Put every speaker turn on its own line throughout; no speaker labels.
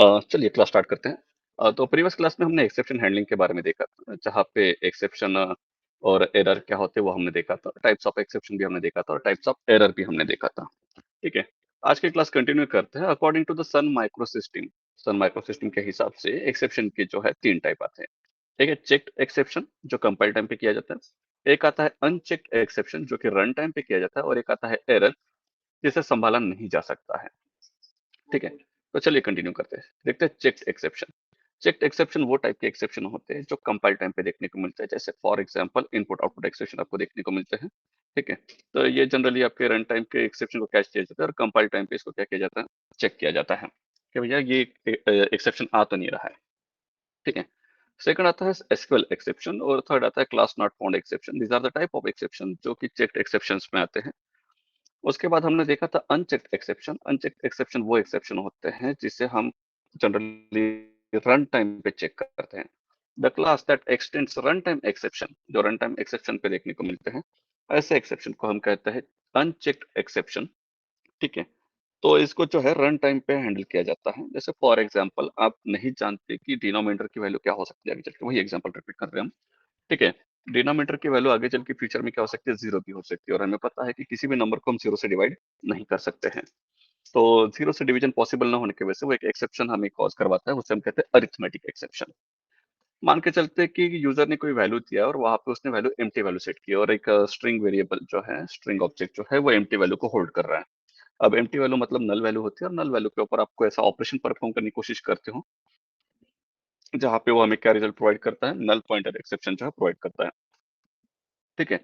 चलिए class start करते हैं। तो प्रीवियस क्लास में हमने एक्सेप्शन हैंडलिंग के बारे में देखा था, जहाँ पे एक्सेप्शन और एरर क्या होते हैं वो हमने देखा था। टाइप्स ऑफ एक्सेप्शन भी हमने देखा था और टाइप्स ऑफ एरर भी हमने देखा था। ठीक है, आज की क्लास कंटिन्यू करते हैं। According to the Sun Micro System के हिसाब से एक्सेप्शन के जो है 3 टाइप आते हैं। ठीक है, चेक्ड एक्सेप्शन जो कंपाइल टाइम पे किया जाता है, एक आता है अनचेक्ड एक्सेप्शन जो कि रन टाइम पे किया जाता है, और एक आता है एरर जिसे संभाला नहीं जा सकता है। ठीक है, तो चलिए कंटिन्यू करते हैं। देखते हैं चेक्ड एक्सेप्शन वो टाइप के एक्सेप्शन होते हैं जो कंपाइल टाइम पे देखने को मिलते हैं। जैसे for example input output exception आपको देखने को मिलते हैं। ठीक है, तो ये जनरली आपके रन टाइम के एक्सेप्शन को कैच किया जाता है और कंपाइल टाइम पे इसको क्या किया जाता है, चेक किया जाता है कि भैया ये एक्सेप्शन आ तो नहीं रहा है। ठीक है, सेकंड आता है एसक्यूएल एक्सेप्शन और थर्ड आता है class not found exception. These are the type of exception जो कि चेक्ड एक्सेप्शंस में आते हैं। उसके बाद हमने देखा था अनचेक्ड एक्सेप्शन वो एक्सेप्शन होते हैं जिसे हम जनरली रन टाइम पे चेक करते हैं। The class that x tends run time exception, जो रन टाइम एक्सेप्शन पे देखने को मिलते हैं, ऐसे एक्सेप्शन को हम कहते हैं अनचेक्ड एक्सेप्शन। ठीक है, तो इसको जो है रन टाइम पे हैंडल किया जाता है। जैसे फॉर एग्जांपल आप नहीं जानते कि डिनोमिनेटर की वैल्यू क्या हो सकती है आगे चल के, वही एग्जांपल रिपीट कर रहे हैं हम। ठीक है, डिनोमिनेटर की वैल्यू आगे चल के फ्यूचर में क्या हो सकती है, जीरो भी हो सकती है, और हमें पता है कि किसी भी नंबर को हम जीरो से डिवाइड नहीं कर सकते हैं। तो जीरो से डिवीजन पॉसिबल ना होने की वजह से वो एक एक्सेप्शन हमें कॉज करवाता है, उसे हम कहते हैं अरिथमेटिक एक्सेप्शन। मान के चलते कि यूजर ने कोई वैल्यू दिया और वहां पे उसने वैल्यू एम्प्टी वैल्यू सेट की, और एक स्ट्रिंग वेरिएबल जो है, स्ट्रिंग ऑब्जेक्ट जो है, वो एम्प्टी वैल्यू को होल्ड कर रहा है। अब एम्प्टी वैल्यू मतलब नल वैल्यू होती है, और नल वैल्यू के ऊपर आपको ऐसा ऑपरेशन परफॉर्म करने की कोशिश करते हो जहाँ पे वो हमें क्या रिजल्ट प्रोवाइड करता है, नल पॉइंटर एक्सेप्शन जो है प्रोवाइड करता है। ठीक है,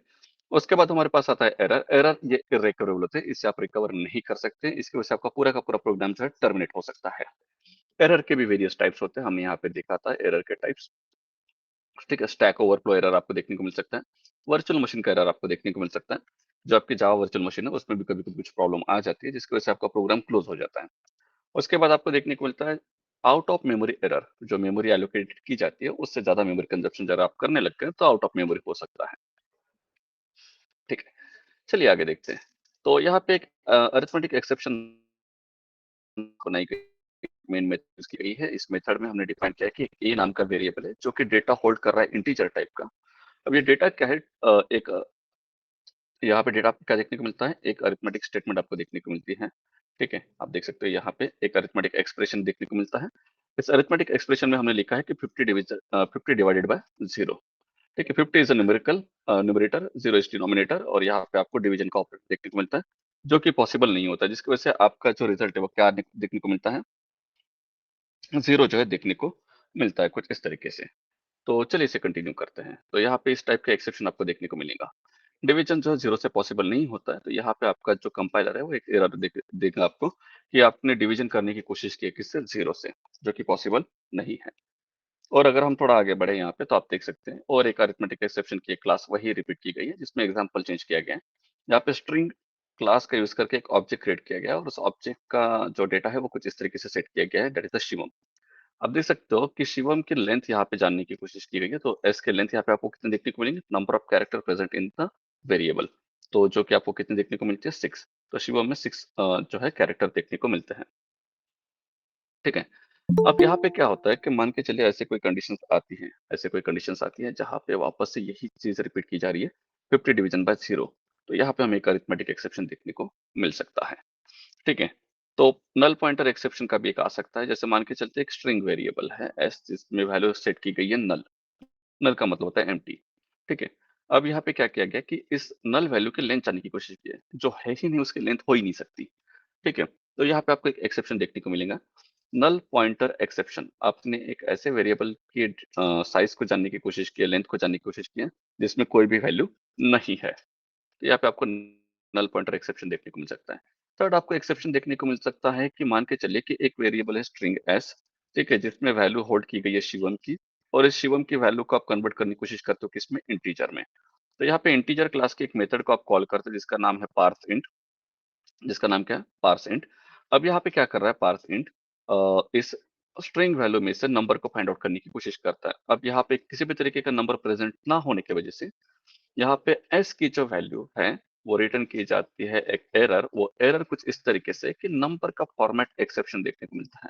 उसके बाद हमारे पास आता है एरर। एरर ये इरेकवरेबल होते हैं, इससे आप रिकवर नहीं कर सकते, इसकी वजह से आपका पूरा का पूरा प्रोग्राम जो है टर्मिनेट हो सकता है। एरर के भी वेरियस टाइप्स होते हैं, हमने यहाँ पे देखा था एरर के टाइप्स। ठीक है, स्टैक ओवरफ्लो एरर आपको देखने को मिल सकता है, वर्चुअल मशीन का एरर आपको देखने को मिल सकता है। जो आपकी जावा वर्चुअल मशीन है उसमें भी कभी कभी कुछ प्रॉब्लम आ जाती है जिसकी वजह से आपका प्रोग्राम क्लोज हो जाता है। उसके बाद आपको देखने को मिलता है आउट ऑफ मेमोरी एरर, जो मेमोरी एलोकेटेड की जाती है उससे ज्यादा मेमोरी कंजप्शन जब आप करने लग गए तो आउट ऑफ मेमोरी हो सकता है। ठीक है, चलिए आगे देखते हैं। तो यहाँ पे एक अरिथमेटिक एक्सेप्शन बनाई गई, मेन मेथड की गई है। इस मेथड में हमने डिफाइन किया है कि ए नाम का वेरिएबल है जो कि डेटा होल्ड कर रहा है इंटीजर टाइप का। अब ये डेटा क्या है, यहाँ पे डेटा आपको क्या देखने को मिलता है, एक अरिथमेटिक स्टेटमेंट आपको देखने को मिलती है। ठीक है, आप देख सकते हो यहाँ पे एक अरिथमेटिक एक्सप्रेशन देखने को मिलता है। इस अरिथमेटिक एक्सप्रेशन में हमने लिखा है कि 50 डिवाइडेड बाय जीरो। ठीक है, 50 is numerical numerator, zero is denominator, और यहाँ पे आपको डिवीजन का ऑपरेटर देखने को मिलता है जो कि पॉसिबल नहीं होता, जिसकी वजह से आपका जो रिजल्ट है वो क्या देखने को मिलता है, जीरो जो है देखने को मिलता है कुछ इस तरीके से। तो चलिए इसे कंटिन्यू करते हैं। तो यहाँ पे इस टाइप के एक्सेप्शन आपको देखने को मिलेगा। डिवीजन जो है जीरो से पॉसिबल नहीं होता है, तो यहाँ पे आपका जो कंपाइलर है वो एक एरर देगा आपको कि आपने डिवीजन करने की कोशिश की है किससे, जीरो से, जो कि पॉसिबल नहीं है। और अगर हम थोड़ा आगे बढ़े यहाँ पे तो आप देख सकते हैं और एक अरिथमेटिक एक्सेप्शन की एक क्लास वही रिपीट की गई है जिसमें एग्जांपल चेंज किया गया है। यहाँ पे स्ट्रिंग क्लास का यूज करके एक ऑब्जेक्ट क्रिएट किया गया है और उस ऑब्जेक्ट का जो डेटा है वो कुछ इस तरीके से सेट किया गया है, दैट इज द शिवम। आप देख सकते हो कि शिवम की लेंथ यहाँ पे जानने की कोशिश की गई है, तो एस के लेंथ यहाँ पे आपको कितने देखने को मिलेंगे, number of character present in the variable. तो जो कि आपको कितने देखने को मिलती है, 6। तो शिवम में 6 जो है कैरेक्टर देखने को मिलते हैं। ठीक है, अब यहाँ पे क्या होता है कि मान के चलिए ऐसे कोई कंडीशंस आती है जहाँ पे वापस से यही चीज रिपीट की जा रही है, 50 डिवीजन बाय जीरो। तो यहाँ पे हमें एक अरिथमेटिक एक्सेप्शन देखने को मिल सकता है। ठीक है, तो नल पॉइंटर एक्सेप्शन का भी एक आ सकता है। जैसे मान के चलते एक स्ट्रिंग वेरिएबल है एस जिसमें वैल्यू सेट की गई है नल। नल का मतलब होता है एम्प्टी। ठीक है, अब यहाँ पे क्या किया गया कि इस नल वैल्यू की लेंथ जानने की कोशिश की है, जो है ही नहीं उसकी लेंथ हो ही नहीं सकती। ठीक है, तो यहाँ पे आपको एक एक्सेप्शन देखने को मिलेगा, नल पॉइंटर एक्सेप्शन। आपने एक ऐसे वेरिएबल की साइज को जानने की कोशिश की है, लेंथ को जानने की कोशिश की है जिसमें कोई भी वैल्यू नहीं है। तो यहाँ पे आपको नल पॉइंटर एक्सेप्शन देखने को मिल सकता है। थर्ड आपको एक्सेप्शन देखने को मिल सकता है कि मान के चलिए कि एक वेरिएबल है स्ट्रिंग एस, ठीक है, जिसमें वैल्यू होल्ड की गई है शिवम की, और इस शिवम की वैल्यू को आप कन्वर्ट करने की कोशिश करते हो किसमें, इंटीजर में। तो यहाँ पे इंटीजर क्लास के एक मेथड को आप कॉल करते हो जिसका नाम है पार्स इंट। जिसका नाम क्या है, पार्स इंट। अब यहाँ पे क्या कर रहा है पार्स इंट, इस स्ट्रिंग वैल्यू में से नंबर को फाइंड आउट करने की कोशिश करता है। अब यहाँ पे किसी भी तरीके का नंबर प्रेजेंट ना होने की वजह से यहाँ पे एस की जो वैल्यू है वो रिटर्न की जाती है एक एरर। वो एरर कुछ इस तरीके से कि नंबर का फॉर्मेट एक्सेप्शन देखने को मिलता है।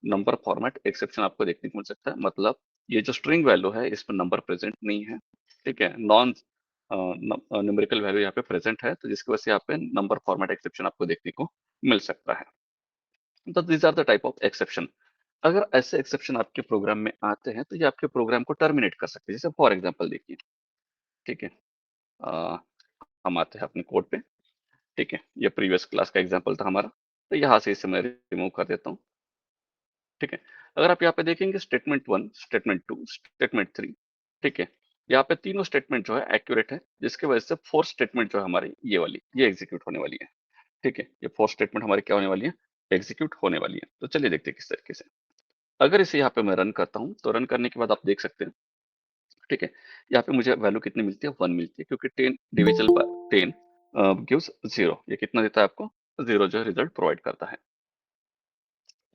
नंबर फॉर्मेट एक्सेप्शन आपको देखने को मिल सकता है। मतलब ये जो स्ट्रिंग वैल्यू है इसमें नंबर प्रेजेंट नहीं है, ठीक है, नॉन न्यूमेरिकल वैल्यू यहाँ पे प्रेजेंट है, तो जिसकी वजह से यहाँ पे नंबर फॉर्मेट एक्सेप्शन आपको देखने को मिल सकता है। तो these are the type of exception. अगर ऐसे एक्सेप्शन आपके प्रोग्राम में आते हैं तो ये आपके प्रोग्राम को टर्मिनेट कर सकते हैं। जैसे फॉर एग्जांपल देखिए, ठीक है, अ, हम आते हैं अपने कोड पे, ठीक है, ये प्रीवियस क्लास का एग्जांपल था हमारा, तो यहाँ से इसे मैं रिमूव कर देता हूँ, ठीक है। अगर आप यहाँ पे देखेंगे स्टेटमेंट 1, स्टेटमेंट 2, स्टेटमेंट 3, ठीक है, यहाँ पे तीनों स्टेटमेंट जो है एक्यूरेट है, जिसकी वजह से फोर्थ स्टेटमेंट जो है हमारी ये वाली, ये एग्जीक्यूट होने वाली है, ठीक है। ये फोर्थ स्टेटमेंट हमारी क्या होने वाली है, एग्जीक्यूट होने वाली है। तो चलिए देखते हैं किस तरीके से। अगर इसे यहाँ पे मैं रन करता हूँ तो रन करने के बाद आप देख सकते हैं, ठीक है, यहाँ पे मुझे वैल्यू कितनी मिलती है, 1 मिलती है, क्योंकि 10 डिविजल बाय 10 गिव्स 0। ये कितना देता है आपको, 0 जो है रिजल्ट प्रोवाइड करता है।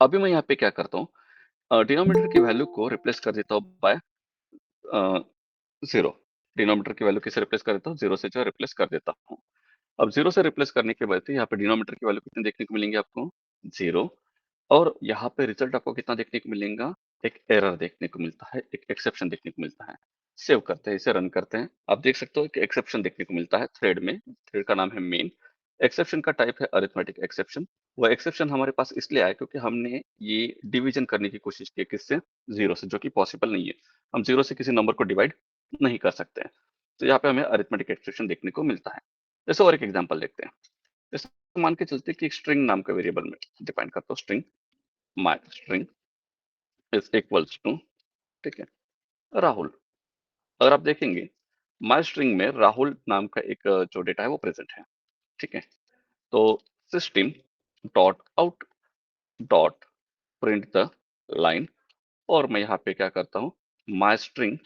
अभी मैं यहाँ पे क्या करता हूँ, डिनोमिनेटर की वैल्यू को रिप्लेस कर देता हूँ बाय 0। डिनोमिनेटर की वैल्यू किसे रिप्लेस कर देता हूँ, 0 से जो रिप्लेस कर देता हूँ। अब 0 से रिप्लेस करने के बाद यहाँ पे डिनोमिनेटर की वैल्यू कितने देखने को मिलेंगे आपको, 0। और यहाँ पे रिजल्ट आपको कितना देखने को मिलेगा, एक एरर देखने को मिलता है, एक एक्सेप्शन देखने को मिलता है। सेव करते हैं, इसे रन करते हैं, आप देख सकते हो कि एक्सेप्शन देखने को मिलता है थ्रेड में। थ्रेड का नाम है मेन। एक्सेप्शन का टाइप है अरिथमेटिक एक्सेप्शन। वो एक्सेप्शन हमारे पास इसलिए आया क्योंकि हमने ये डिवीजन करने की कोशिश की किससे, 0 से, जो कि पॉसिबल नहीं है। हम 0 से किसी नंबर को डिवाइड नहीं कर सकते हैं। तो यहाँ पे हमें अरिथमेटिक एक्सेप्शन देखने को मिलता है। जैसे और एक एग्जाम्पल देखते हैं। जैसे मान के चलते कि एक स्ट्रिंग नाम का वेरिएबल में डिफाइन करता हूँ, string my string is equals to, ठीक है, राहुल। अगर आप देखेंगे माय स्ट्रिंग में राहुल नाम का एक जो डेटा है वो प्रेजेंट है, ठीक है। तो system dot out dot print the line, और मैं यहाँ पे क्या करता हूँ, माय स्ट्रिंग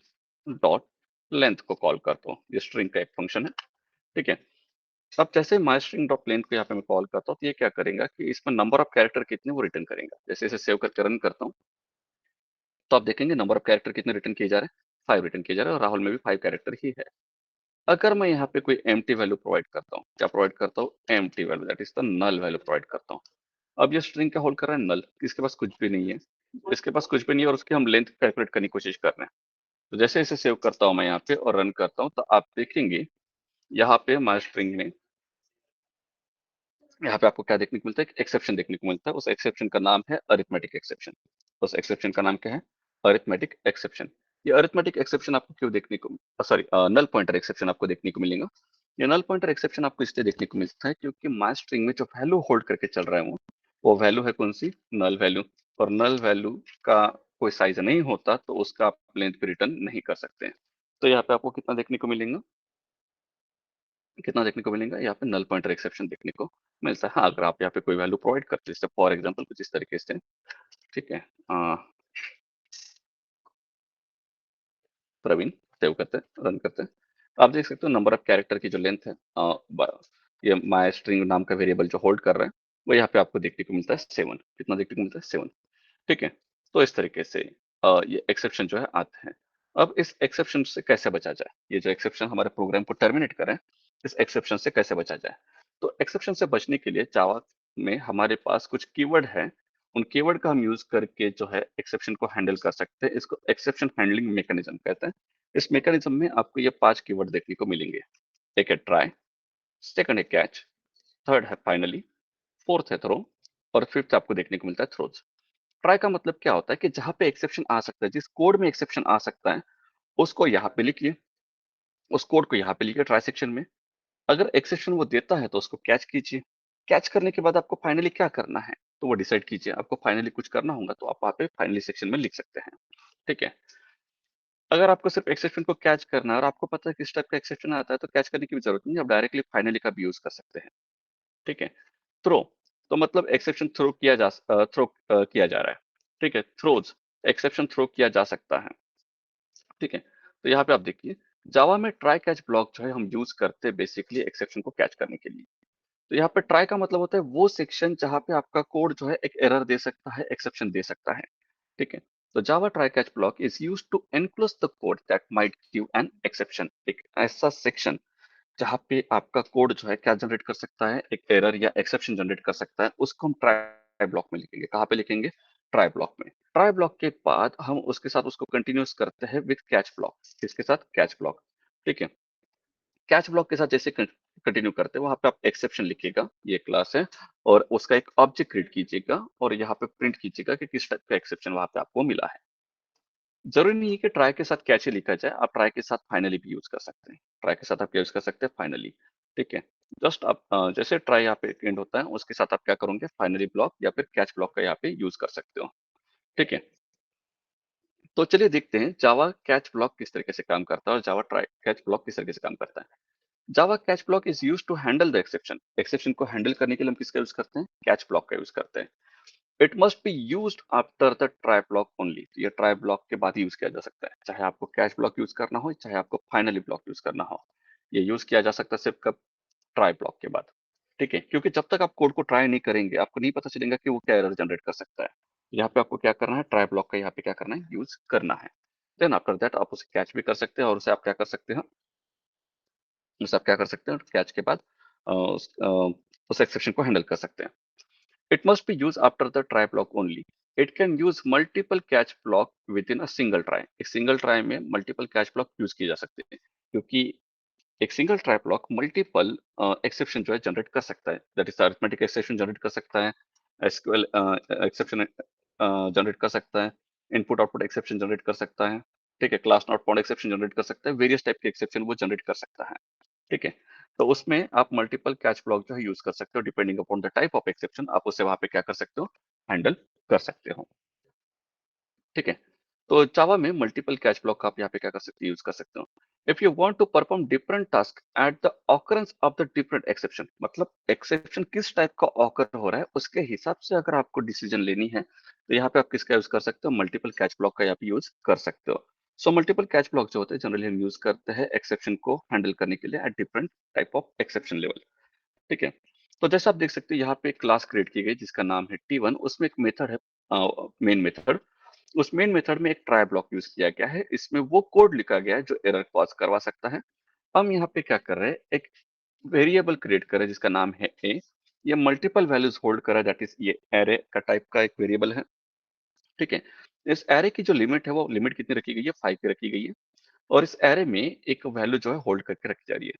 डॉट लेंथ को कॉल करता हूँ। ये स्ट्रिंग का एक फंक्शन है, ठीक है। अब जैसे माय स्ट्रिंग डॉट लेंथ को यहाँ पे मैं कॉल करता हूँ तो ये क्या करेगा कि इसमें नंबर ऑफ कैरेक्टर कितने वो रिटर्न करेगा। जैसे इसे सेव करके रन करता हूँ तो आप देखेंगे नंबर ऑफ कैरेक्टर कितने रिटर्न किए जा रहे हैं, 5 रिटर्न किए जा रहे हैं, और राहुल में भी 5 कैरेक्टर ही है। अगर मैं यहाँ पे कोई एम्प्टी वैल्यू प्रोवाइड करता हूँ, क्या प्रोवाइड करता हूँ, empty value, that is the null value provide करता हूँ। अब ये स्ट्रिंग क्या होल्ड कर रहा है, नल, इसके पास कुछ भी नहीं है, इसके पास कुछ भी नहीं है, और उसकी हम लेंथ कैलकुलेट करने की कोशिश कर रहे हैं। तो जैसे इसे सेव करता हूँ मैं यहाँ पे और रन करता हूँ तो आप देखेंगे यहाँ पे माय स्ट्रिंग में, यहाँ पे आपको क्या देखने को मिलता है, एक्सेप्शन देखने को मिलता है। उस एक्सेप्शन का नाम है अरिथमेटिक एक्सेप्शन। उस एक्सेप्शन का नाम क्या है, अरिथमेटिक एक्सेप्शन। ये अरिथमेटिक एक्सेप्शन आपको क्यों देखने को, सॉरी, नल पॉइंटर एक्सेप्शन आपको देखने को मिलेगा। ये नल पॉइंटर एक्सेप्शन आपको इसलिए देखने को मिलता है क्योंकि माय स्ट्रिंग में जो वैल्यू होल्ड करके चल रहा है वो वैल्यू है कौन सी, नल वैल्यू। और नल वैल्यू का कोई साइज नहीं होता तो उसका आप लेंथ पे रिटर्न नहीं कर सकते हैं। तो यहाँ पे आपको कितना देखने को मिलेगा, कितना देखने को मिलेगा, यहाँ पे नल पॉइंटर एक्सेप्शन देखने को मिलता है। हाँ, अगर आप यहाँ पे कोई वैल्यू प्रोवाइड करते हैं, जैसे फॉर एग्जांपल कुछ इस तरीके से, ठीक है, प्रवीण, सेव करते हैं, रन करते हैं। आप देख सकते हो नंबर ऑफ कैरेक्टर की जो लेंथ है, ये माय स्ट्रिंग नाम का वेरिएबल जो होल्ड कर रहा है वो यहाँ पे आपको देखने को मिलता है 7। कितना देखने को मिलता है, 7, ठीक है। तो इस तरीके से ये एक्सेप्शन जो है आते हैं। अब इस एक्सेप्शन से कैसे बचा जाए, ये जो एक्सेप्शन हमारे प्रोग्राम को टर्मिनेट करें, इस एक्सेप्शन से कैसे बचा जाए। तो एक्सेप्शन से बचने के लिए जावा में हमारे पास कुछ कीवर्ड है। उन कीवर्ड का हम यूज करके जो है एक्सेप्शन को हैंडल कर सकते हैं। इसको एक्सेप्शन हैंडलिंग मैकेनिज्म कहते हैं। इस मैकेनिज्म में आपको ये 5 कीवर्ड देखने को मिलेंगे। एक है ट्राई, सेकंड है कैच, थर्ड है फाइनली, फोर्थ है थ्रो, और फिफ्थ आपको देखने को मिलता है थ्रोज। ट्राई का मतलब क्या होता है कि जहां पे एक्सेप्शन आ सकता है, जिस कोड में एक्सेप्शन आ सकता है उसको यहाँ पे लिखिए, उस कोड को यहाँ पे लिखिए ट्राई सेक्शन में। अगर एक्सेप्शन वो देता है तो उसको कैच कीजिए। कैच करने के बाद आपको फाइनली क्या करना है तो वो डिसाइड कीजिए। आपको फाइनली कुछ करना होगा तो आप वहाँ पे फाइनली सेक्शन में लिख सकते हैं, ठीक है। अगर आपको सिर्फ एक्सेप्शन को कैच करना है और आपको पता है किस टाइप का एक्सेप्शन आता है तो कैच करने की भी जरूरत नहीं है, आप डायरेक्टली फाइनली का भी यूज कर सकते हैं, ठीक है। थ्रो, तो मतलब एक्सेप्शन थ्रो किया जा रहा है, ठीक है। थ्रोज, एक्सेप्शन थ्रो किया जा सकता है, ठीक है। तो यहाँ पे आप देखिए जावा में ट्राई कैच ब्लॉक जो है हम यूज करते हैं बेसिकली एक्सेप्शन को कैच करने के लिए। तो यहाँ पे ट्राई का मतलब होता है वो सेक्शन जहाँ पे आपका कोड जो है एक एरर दे सकता है, एक्सेप्शन दे सकता है, ठीक है। तो Java try catch block is used to enclose the code that might give an exception. एक ऐसा सेक्शन जहाँ पे आपका कोड जो है क्या जनरेट कर सकता है, एक एरर या एक्सेप्शन जनरेट कर सकता है, उसको हम ट्राई ब्लॉक में लिखेंगे। कहाँ पे लिखेंगे, ट्राई ब्लॉक में। ट्राई ब्लॉक के बाद हम उसके साथ उसको कंटिन्यूअस करते हैं विथ कैच ब्लॉक। किसके साथ? Catch block. ठीक है। कैच ब्लॉक के साथ जैसे कंटिन्यू करते हैं वहां पे आप एक्सेप्शन लिखिएगा, ये क्लास है, और उसका एक ऑब्जेक्ट क्रिएट कीजिएगा और यहाँ पे प्रिंट कीजिएगा कि किस टाइप का एक्सेप्शन वहां पे आपको मिला है। जरूरी नहीं है कि ट्राई के साथ कैच ही लिखा जाए, आप ट्राई के साथ फाइनली भी यूज कर सकते हैं। ट्राई के साथ आप यूज कर सकते हैं फाइनली। ठीक है। जस्ट आप जैसे ट्राई यहाँ पे एंड होता है उसके साथ आप क्या करोगे, फाइनली ब्लॉक या फिर कैच ब्लॉक का यहाँ पे यूज कर सकते हो। ठीक है। तो चलिए देखते हैं जावा कैच ब्लॉक किस तरीके से काम करता है और जावा ट्राई कैच ब्लॉक किस तरीके से काम करता है। Java catch block is use to handle the exception. Exception को हैंडल करने के लिए हम किसका यूज करते हैं? कैच ब्लॉक का यूज करते हैं। It must be used after the try block only. ये ट्राई ब्लॉक के बाद यूज किया जा सकता है, चाहे आपको कैच ब्लॉक यूज करना हो चाहे आपको फाइनली ब्लॉक यूज करना हो। ये यूज किया जा सकता है सिर्फ कब? ट्राई ब्लॉक के बाद। ठीक है, क्योंकि जब तक आप कोड को ट्राई नहीं करेंगे आपको नहीं पता चलेगा कि वो क्या एरर जनरेट कर सकता है। यहाँ पे आपको क्या करना है, ट्राई ब्लॉक का यहाँ पे क्या करना है, यूज करना है। देन आफ्टर दैट आप उसे कैच भी कर सकते हैं और उसे आप क्या कर सकते हैं, उसे आप क्या कर सकते हैं कैच के बाद उस एक्सेप्शन को हैंडल कर सकते हैं। It must be used after the try block only. It can use multiple catch block within a single try. एक सिंगल ट्राई में मल्टीपल कैच ब्लॉक यूज किए जा सकते हैं, क्योंकि एक single try block multiple exception जो है जनरेट कर सकता है। That is arithmetic exception generate कर सकता है, एसक्यूएल एक्सेप्शन जनरेट कर सकता है, इनपुट आउटपुट एक्सेप्शन जनरेट कर सकता है। ठीक है, class not found exception generate कर सकता है, वेरियस टाइप के एक्सेप्शन वो जनरेट कर सकता है। ठीक है। तो उसमें आप मल्टीपल कैच ब्लॉक जो है यूज कर सकते हो, depending upon the type of exception आप उसे वहां पे क्या कर सकते हो, हैंडल कर सकते हो। ठीक है। तो जावा में मल्टीपल कैच ब्लॉक आप यहाँ पे क्या कर सकते हो, यूज कर सकते हो। If you want to perform different task at the occurrence of the different exception, मतलब एक्सेप्शन किस टाइप का ऑकर हो रहा है उसके हिसाब से अगर आपको डिसीजन लेनी है तो यहाँ पे आप किसका यूज कर सकते हो, मल्टीपल कैच ब्लॉक का यहाँ पे यूज कर सकते हो। सो मल्टीपल कैच ब्लॉक जो होते हैं जनरली हम यूज करते हैं एक्सेप्शन को हैंडल करने के लिए at different type of exception level. ठीक है। तो जैसा आप देख सकते हैं यहाँ पे एक क्लास क्रिएट की गई जिसका नाम है T1। उसमें एक मेथड है, मेन मेथड। उस मेन मेथड में एक ट्राई ब्लॉक यूज किया गया है, इसमें वो कोड लिखा गया है जो एरर कॉज करवा सकता है। हम यहाँ पे क्या कर रहे हैं, एक वेरिएबल क्रिएट कर रहे हैं जिसका नाम है ए। ये मल्टीपल वैल्यूज होल्ड कर रहा है, दैट इज ये एरे का टाइप का एक वेरिएबल है। ठीक है। इस एरे की जो लिमिट है वो लिमिट कितनी रखी गई है, 5 की रखी गई है। और इस एरे में एक वैल्यू जो है होल्ड करके रखी जा रही है।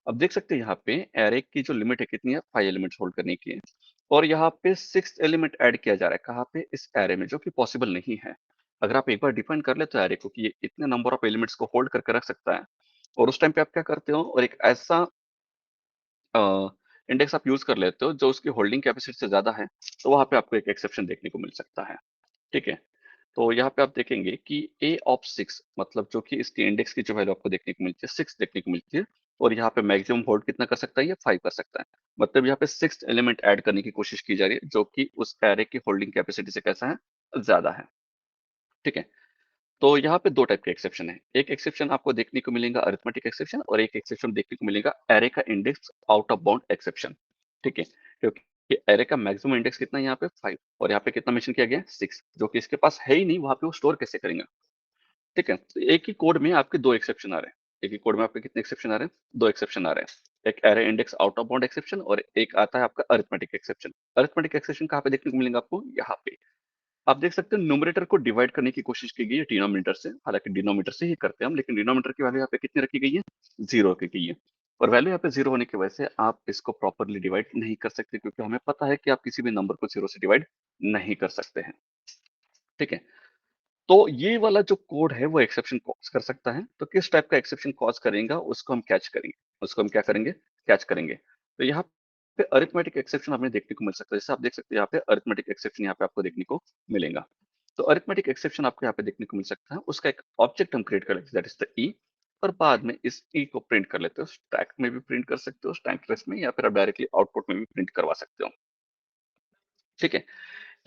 अब देख सकते हैं यहाँ पे एरे की जो लिमिट है कितनी है, 5 एलिमेंट्स होल्ड करने की है। और यहाँ पे 6th एलिमेंट ऐड किया जा रहा है, कहाँ पे, इस एरे में, जो कि पॉसिबल नहीं है। अगर आप एक बार डिफाइन कर ले तो एरे को कि ये इतने नंबर ऑफ एलिमेंट्स को होल्ड करके रख सकता है, और उस टाइम पे आप क्या करते हो, और एक ऐसा इंडेक्स आप यूज कर लेते हो जो उसकी होल्डिंग कैपेसिटी से ज्यादा है, तो वहां पे आपको एक एक्सेप्शन देखने को मिल सकता है। ठीक है। तो यहाँ पे आप देखेंगे कि ए ऑफ 6, मतलब जो कि इसकी इंडेक्स की जो वैल्यू आपको देखने को मिलती है 6 देखने को मिलती है, और यहाँ पे मैक्सिमम होल्ड कितना कर सकता है, ये 5 कर सकता है। मतलब यहाँ पे 6th एलिमेंट ऐड करने की कोशिश की जा रही है जो कि उस एरे की होल्डिंग कैपेसिटी से कैसा है, ज्यादा है। ठीक है। तो यहाँ पे दो टाइप के एक्सेप्शन है। एक एक्सेप्शन आपको देखने को मिलेगा अरिथमेटिक एक्सेप्शन, और एक एक्सेप्शन देखने को मिलेगा एरे का index out of bound exception. ठीक है, क्योंकि एरे का मैक्सिमम इंडेक्स कितना है यहाँ पे 5, और यहाँ पे कितना मेंशन किया गया है 6, जो कि इसके पास है ही नहीं, वहां पे वो स्टोर कैसे करेंगे। ठीक है। तो एक ही कोड में आपके दो एक्सेप्शन आ रहे हैं। एक ही कोड में आपके कितने एक्सेप्शन आ रहे हैं, दो एक्सेप्शन आ रहे हैं। एक array index out of bound exception, और एक आता है आपका अरिथमेटिक एक्सेप्शन। अरिथमेटिक एक्सेप्शन कहाँ पे देखने को मिलेंगे आपको, यहाँ पे। आप देख सकते हैं न्यूमरेटर को डिवाइड करने की कोशिश की गई है डिनोमिनेटर से, हालांकि डिनोमिनेटर से ही करते हैं हम, लेकिन डिनोमिनेटर की वैल्यू यहाँ पे कितनी रखी गई है, 0 की गई है। और वैल्यू यहाँ पे 0 होने की वजह से आप इसको प्रॉपरली डिवाइड नहीं कर सकते, क्योंकि हमें पता है कि आप किसी भी नंबर को 0 से डिवाइड नहीं कर सकते हैं। ठीक है। तो ये वाला जो कोड है वो एक्सेप्शन कॉज कर सकता है। तो किस टाइप का एक्सेप्शन कॉज करेगा उसको हम कैच करेंगे, उसको हम क्या करेंगे, कैच करेंगे। तो यहाँ पे अरिथमेटिक एक्सेप्शन हमें देखने को मिल सकता है। जैसे आप देख सकते हैं यहाँ पे अरिथमेटिक एक्सेप्शन यहाँ पे आपको देखने को मिलेगा। तो अरिथमेटिक एक्सेप्शन आपको यहाँ पे देखने को मिल सकता है, उसका एक ऑब्जेक्ट हम क्रिएट कर लेते हैं, दैट इज द ई। और बाद में इस ई को प्रिंट कर लेते हो, स्टैक में भी प्रिंट कर सकते हो, स्टैक ट्रेस में, या फिर आप डायरेक्टली आउटपुट में भी प्रिंट करवा सकते हो। ठीक है।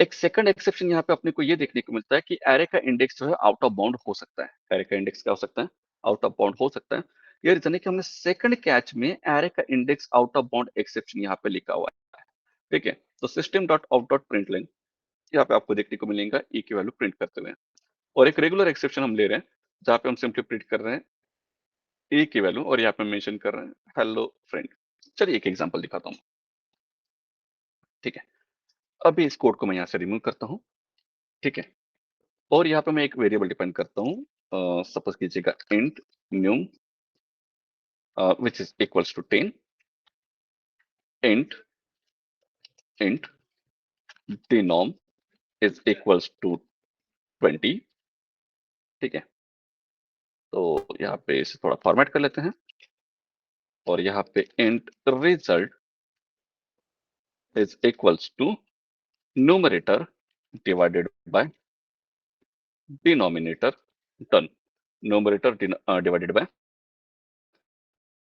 एक सेकंड एक्सेप्शन यहाँ पे अपने को ये देखने को मिलता है कि एरे का इंडेक्स जो है आउट ऑफ बाउंड हो सकता है। एरे का इंडेक्स क्या हो सकता है, आउट ऑफ बाउंड हो सकता है। ये रीजन है कि हमने सेकंड कैच में एरे का index out of bound exception यहाँ पे लिखा हुआ है। ठीक है। तो system dot out dot print line, यहाँ पे आपको देखने को मिलेगा ई की वैल्यू प्रिंट करते हुए। और एक रेगुलर एक्सेप्शन हम ले रहे हैं जहाँ पे हम सिंपली प्रिंट कर रहे हैं ए की वैल्यू, और यहाँ पे मेंशन कर रहे हैं हेलो फ्रेंड। चलिए एक एग्जांपल दिखाता हूँ। ठीक है। अभी इस कोड को मैं यहाँ से रिमूव करता हूँ। ठीक है? और यहाँ पे मैं एक वेरिएबल डिफाइन करता हूँ, सपोज कीजिएगा int num which is equals to 10, int int denom is equals to 20। ठीक है, तो यहाँ पे इसे थोड़ा फॉर्मेट कर लेते हैं और यहाँ पे int result is equals to numerator divided by denominator, done. Numerator divided by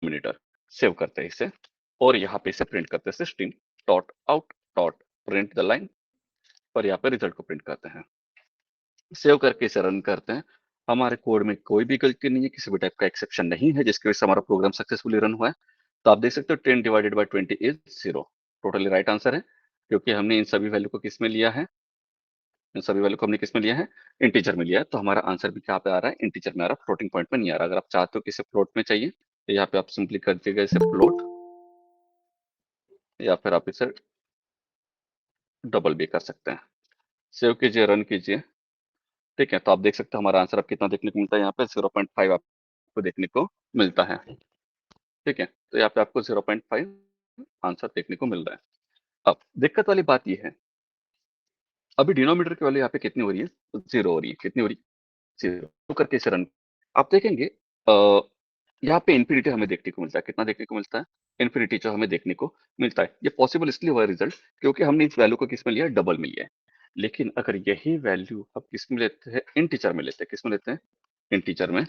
denominator. Save करते हैं इसे और यहाँ पे इसे प्रिंट करते हैं system dot out dot print the line और यहाँ पे रिजल्ट को प्रिंट करते हैं। सेव करके इसे रन करते हैं। हमारे कोड में कोई भी गलती नहीं है, किसी भी टाइप का एक्सेप्शन नहीं है, जिसकी वजह से हमारा प्रोग्राम सक्सेसफुली रन हुआ है। तो आप देख सकते हो 10 divided by 20 is 0। Totally right answer है, क्योंकि हमने इन सभी वैल्यू को किस में लिया है, इन सभी वैल्यू को हमने किस में लिया है, इंटीजर में लिया है। तो हमारा आंसर भी क्या पे आ रहा है, इंटीजर में आ रहा है, फ्लोटिंग पॉइंट में नहीं आ रहा। अगर आप चाहते हो कि इसे फ्लोट में चाहिए तो यहाँ पे आप सिंपली कर दीजिएगा इसे फ्लोट, या फिर आप इसे डबल भी कर सकते हैं। सेव कीजिए, रन कीजिए। ठीक है, तो आप देख सकते हैं हमारा आंसर अब कितना देखने को मिलता है, यहाँ पे 0.5 आपको देखने को मिलता है। ठीक है, तो यहाँ पे आपको 0.5 आंसर देखने को मिल रहा है। अब दिक्कत वाली बात ये है, अभी डिनोमीटर की वैल्यू यहाँ पे कितनी हो रही है, 0 हो रही है। कितनी हो रही है, 0। तो करके इसे रन आप देखेंगे, यहाँ पे इन्फिनिटी हमें देखने को मिलता है। कितना देखने को मिलता है, इन्फिनिटी जो हमें देखने को मिलता है। ये पॉसिबल इसलिए हुआ रिजल्ट क्योंकि हमने इस वैल्यू को किस में लिया है, डबल में लिया है। लेकिन अगर यही वैल्यू अब किस में लेते हैं, इंटीजर में लेते हैं, किस में लेते हैं, इंटीजर में।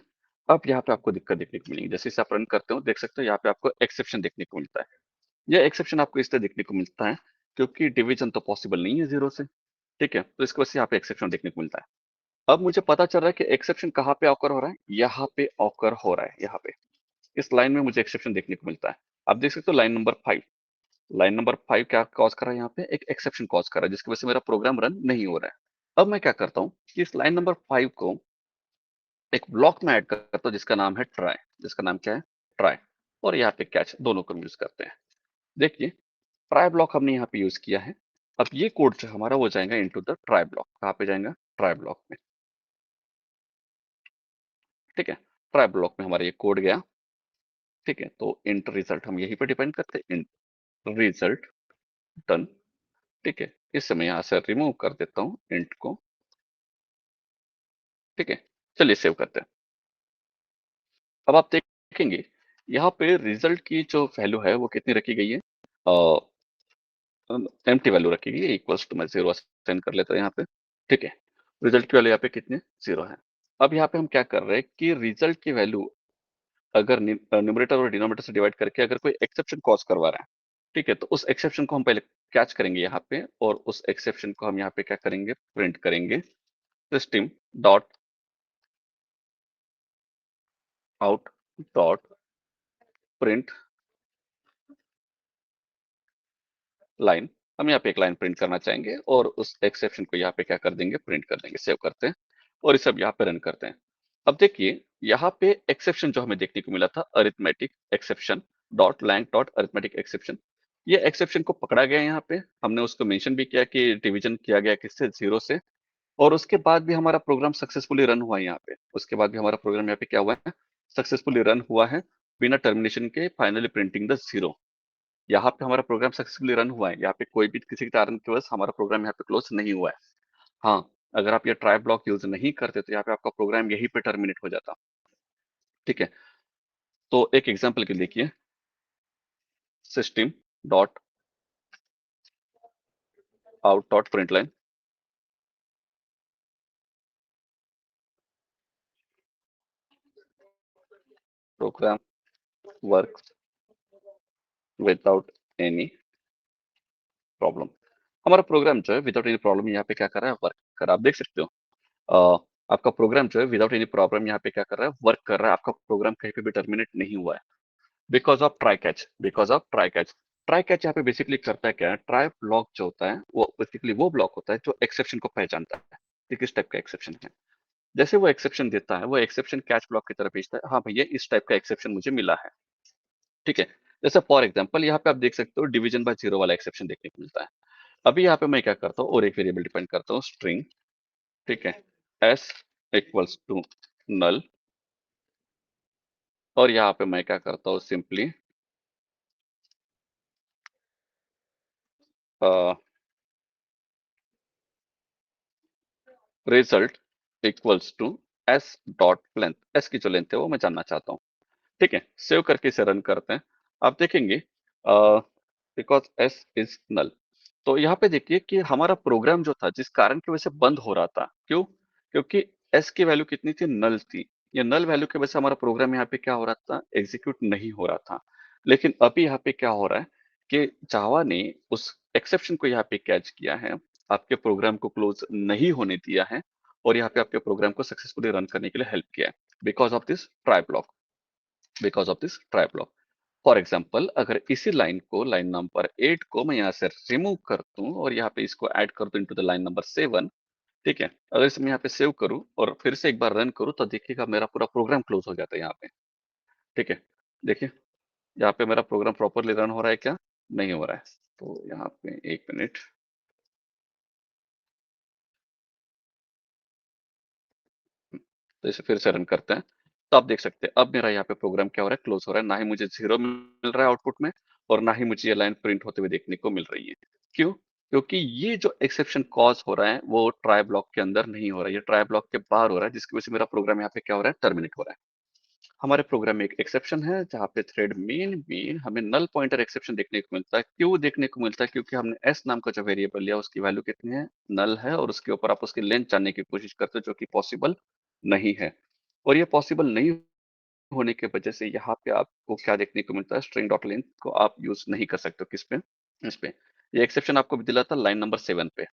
अब यहाँ पे आपको दिक्कत देखने को मिलेगी। जैसे इसे आप रन करते हो देख सकते हो यहाँ पे आपको एक्सेप्शन देखने को मिलता है। यह एक्सेप्शन आपको इसलिए देखने को मिलता है क्योंकि डिवीजन तो पॉसिबल नहीं है 0 से। ठीक है, तो इसकी वजह से यहाँ पे एक्सेप्शन देखने को मिलता है। अब मुझे पता चल रहा है कि एक्सेप्शन कहाँ पे ऑकर हो रहा है, यहाँ पे ऑकर हो रहा है। यहाँ पे इस लाइन में मुझे एक्सेप्शन देखने को मिलता है। आप देख सकते हो लाइन नंबर 5, लाइन नंबर 5 क्या कॉज कर रहा है, यहाँ पे एक एक्सेप्शन कॉज कर रहा है, जिसकी वजह से मेरा प्रोग्राम रन नहीं हो रहा है। अब मैं क्या करता हूँ कि इस लाइन नंबर 5 को एक ब्लॉक में ऐड करता हूँ जिसका नाम है ट्राई, जिसका नाम क्या है, ट्राई। और यहाँ पे कैच, दोनों को यूज करते हैं। देखिए ट्राई ब्लॉक हमने यहाँ पे यूज किया है। अब ये कोड जो हमारा वो जाएगा इनटू द ट्राई ब्लॉक। कहाँ पे जाएगा, ट्राई ब्लॉक में। ठीक है, ट्राई ब्लॉक में हमारा ये कोड गया। ठीक है, तो इंट रिजल्ट हम यहीं पे डिपेंड करते हैं, इंट रिजल्ट, डन। ठीक है, इस समय यहाँ से रिमूव कर देता हूँ इंट को। ठीक है, चलिए सेव करते हैं। अब आप देखेंगे यहाँ पे रिजल्ट की जो वैल्यू है वो कितनी रखी गई है, एम्प्टी वैल्यू रखी गई है, इक्वल्स टू, मैं 0 असाइन कर लेता हूँ यहाँ पे। ठीक है, रिजल्ट की वैल्यू यहाँ पे कितनी, 0 है। अब यहाँ पे हम क्या कर रहे हैं कि रिजल्ट की वैल्यू अगर न्यूमरेटर और डिनोमिनेटर से डिवाइड करके अगर कोई एक्सेप्शन कॉज करवा रहा है, ठीक है, तो उस एक्सेप्शन को हम पहले कैच करेंगे यहाँ पे, और उस एक्सेप्शन को हम यहाँ पे क्या करेंगे, प्रिंट करेंगे system dot out dot print line. हम यहाँ पे एक लाइन प्रिंट करना चाहेंगे और उस एक्सेप्शन को यहाँ पे क्या कर देंगे, प्रिंट कर देंगे। सेव करते हैं और इसे अब यहाँ पे रन करते हैं। अब देखिए यहाँ पे एक्सेप्शन जो हमें देखने को मिला था, arithmetic exception dot lang dot arithmetic exception, ये एक्सेप्शन को पकड़ा गया। यहाँ पे हमने उसको मेंशन भी किया कि डिवीजन किया गया किससे, 0 से। और उसके बाद भी हमारा प्रोग्राम सक्सेसफुली रन हुआ है। यहाँ पे उसके बाद भी हमारा प्रोग्राम यहाँ पे क्या हुआ है, सक्सेसफुली रन हुआ है बिना टर्मिनेशन के, फाइनली प्रिंटिंग द 0। यहाँ पे हमारा प्रोग्राम सक्सेसफुली रन हुआ है। यहाँ पे कोई भी किसी के कारण की वजह से हमारा प्रोग्राम यहाँ पे क्लोज नहीं हुआ है। हाँ, अगर आप ये ट्राई ब्लॉक यूज नहीं करते तो यहाँ पे आपका प्रोग्राम यहीं पे टर्मिनेट हो जाता। ठीक है, तो एक एग्जांपल के लिए देखिए, system dot out dot print line, program work without any problem. हमारा प्रोग्राम जो है विदाउट एनी प्रॉब्लम यहाँ पे क्या कर रहा है, वर्क कर रहा है। आप देख सकते हो आपका प्रोग्राम जो है विदाउट एनी प्रॉब्लम यहाँ पे क्या कर रहा है, वर्क कर रहा है। आपका प्रोग्राम कहीं पे भी टर्मिनेट नहीं हुआ है, because of try catch, because of try catch. Try catch यहाँ पे बेसिकली करता है क्या है, ट्राई ब्लॉक जो होता है वो बेसिकली वो ब्लॉक होता है जो एक्सेप्शन को पहचानता है कि किस टाइप का एक्सेप्शन है। जैसे वो एक्सेप्शन देता है, वो एक्सेप्शन कैच ब्लॉक की तरफ भेजता है, हाँ भैया इस टाइप का एक्सेप्शन मुझे मिला है। ठीक है, जैसे फॉर एग्जाम्पल यहाँ पे आप देख सकते हो डिवीजन बाय 0 वाला एक्सेप्शन देखने को मिलता है। अभी यहाँ पे मैं क्या करता हूँ और एक वेरिएबल डिफाइन करता हूँ, स्ट्रिंग ठीक है, s इक्वल्स टू नल, और यहाँ पे मैं क्या करता हूँ simply result equals to s dot length, s की जो लेंथ है वो मैं जानना चाहता हूँ। ठीक है, सेव करके इसे रन करते हैं। आप देखेंगे बिकॉज एस इज नल, तो यहाँ पे देखिए कि हमारा प्रोग्राम जो था जिस कारण की वजह से बंद हो रहा था, क्यों? क्योंकि एस की वैल्यू कितनी थी? नल थी। ये नल वैल्यू की वजह से हमारा प्रोग्राम यहाँ पे क्या हो रहा था? एग्जीक्यूट नहीं हो रहा था। लेकिन अभी यहाँ पे क्या हो रहा है कि जावा ने उस एक्सेप्शन को यहाँ पे कैच किया है, आपके प्रोग्राम को क्लोज नहीं होने दिया है, और यहाँ पे आपके प्रोग्राम को सक्सेसफुली रन करने के लिए हेल्प किया है because of this try block, because of this try block. For example, अगर इसी लाइन को, लाइन नंबर 8 को मैं यहाँ से रिमूव कर दूं और यहाँ पे इसको ऐड कर दूं इनटू द लाइन नंबर 7, ठीक है, अगर इसे मैं यहाँ पे सेव करूं और फिर से एक बार रन करूं तो देखिएगा मेरा पूरा प्रोग्राम क्लोज हो जाता है यहाँ पे। ठीक है, देखिए यहाँ पे मेरा प्रोग्राम प्रॉपरली रन हो रहा है क्या? नहीं हो रहा है। तो यहाँ पे एक मिनट, तो इसे फिर से रन करते हैं। तो आप देख सकते हैं अब मेरा यहाँ पे प्रोग्राम क्या हो रहा है? क्लोज हो रहा है। ना ही मुझे 0 मिल रहा है आउटपुट में, और ना ही मुझे ये लाइन प्रिंट होते हुए देखने को मिल रही है। क्यों? क्योंकि ये जो एक्सेप्शन कॉज हो रहा है वो ट्राई ब्लॉक के अंदर नहीं हो रहा है, ये ट्राई ब्लॉक के बाहर हो रहा है, जिसकी वजह से मेरा प्रोग्राम यहाँ पे क्या हो रहा है? टर्मिनेट हो रहा है। हमारे प्रोग्राम में एक एक्सेप्शन है जहाँ पे थ्रेड मेन हमें नल पॉइंटर एक्सेप्शन देखने को मिलता है। क्यों देखने को मिलता है? क्योंकि हमने एस नाम का जो वेरिएबल लिया उसकी वैल्यू कितनी है? नल है, और उसके ऊपर आप उसकी लेंथ जानने की कोशिश करते हो जो कि पॉसिबल नहीं है। और ये पॉसिबल नहीं होने की वजह से यहाँ पे आपको क्या देखने को मिलता है? स्ट्रिंग डॉट लेंथ को आप यूज नहीं कर सकते हो। किस पे? इस पे। ये एक्सेप्शन आपको दिला था लाइन नंबर 7 पे।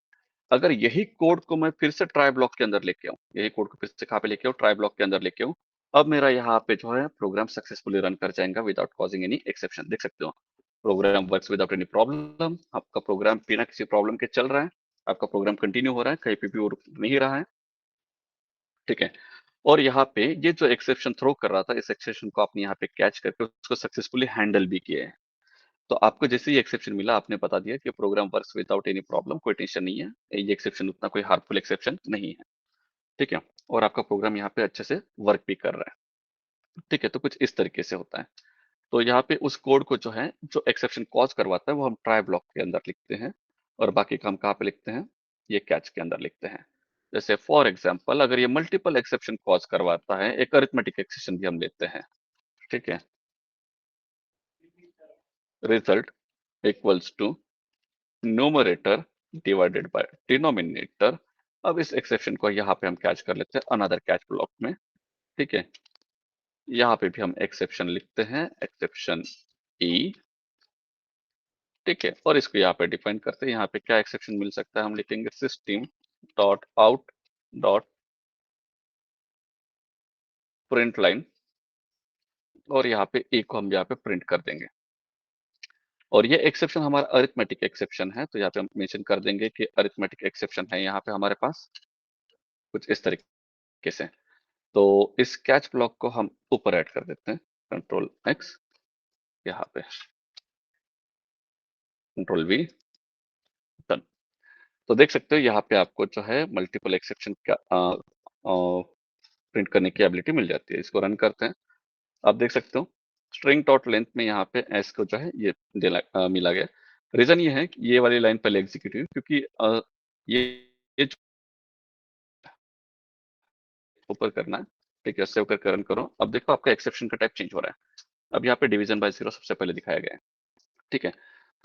अगर यही कोड को मैं फिर से ट्राई ब्लॉक के अंदर लेके आऊं, यही कोड को फिर से कहाँ पे लेके आऊं? ट्राई ब्लॉक के अंदर लेके आऊं, अब मेरा यहाँ पे जो है प्रोग्राम सक्सेसफुली रन कर जाएगा विदाउट कॉजिंग एनी एक्सेप्शन। देख सकते हो, program works without any problem. आपका प्रोग्राम बिना किसी प्रॉब्लम के चल रहा है, आपका प्रोग्राम कंटिन्यू हो रहा है, कहीं पे भी वो रुक नहीं रहा है। ठीक है, और यहाँ पे ये जो एक्सेप्शन थ्रो कर रहा था, इस एक्सेप्शन को आपने यहाँ पे कैच करके उसको सक्सेसफुली हैंडल भी किया है। तो आपको जैसे ही एक्सेप्शन मिला, आपने बता दिया कि program works without any problem, कोई टेंशन नहीं है, ये एक्सेप्शन उतना कोई हार्मफुल एक्सेप्शन नहीं है। ठीक है, और आपका प्रोग्राम यहाँ पे अच्छे से वर्क भी कर रहा है। ठीक है, तो कुछ इस तरीके से होता है। तो यहाँ पे उस कोड को जो है, जो एक्सेप्शन कॉज करवाता है, वो हम ट्राई ब्लॉक के अंदर लिखते हैं, और बाकी काम कहाँ पे लिखते हैं? ये कैच के अंदर लिखते हैं। जैसे फॉर एग्जाम्पल, अगर ये मल्टीपल एक्सेप्शन कॉज करवाता है, एक अरिथमेटिक एक्सेप्शन भी हम लेते हैं। ठीक है, result equals to numerator divided by denominator. अब इस एक्सेप्शन को यहाँ पे हम कैच कर लेते हैं अनदर कैच ब्लॉक में। ठीक है, यहाँ पे भी हम एक्सेप्शन लिखते हैं, एक्सेप्शन ई। ठीक है, और इसको यहाँ पे डिफाइन करते हैं। यहाँ पे क्या एक्सेप्शन मिल सकता है? हम लिखेंगे system dot out dot print line, और यहाँ पे ए को हम यहाँ पे प्रिंट कर देंगे। और ये एक्सेप्शन हमारा अरिथमेटिक एक्सेप्शन है, तो यहाँ पे हम मेंशन कर देंगे कि अरिथमेटिक एक्सेप्शन है यहाँ पे हमारे पास, कुछ इस तरीके से। तो इस कैच ब्लॉक को हम ऊपर ऐड कर देते हैं, कंट्रोल एक्स, यहाँ पे कंट्रोल वी, डन। तो देख सकते हो यहाँ पे आपको जो है मल्टीपल एक्सेप्शन का प्रिंट करने की एबिलिटी मिल जाती है। इसको रन करते हैं। आप देख सकते हो स्ट्रिंग डॉट लेंथ में यहाँ पे एस को जो है ये मिला गया। रीजन ये है कि ये वाली लाइन पहले एग्जीक्यूट हुई, क्योंकि ये ये जो ऊपर करना है। ठीक है, सेव करके रन करो। अब देखो आपका एक्सेप्शन का टाइप चेंज हो रहा है। अब यहाँ पे डिवीजन बाय 0 सबसे पहले दिखाया गया है। ठीक है,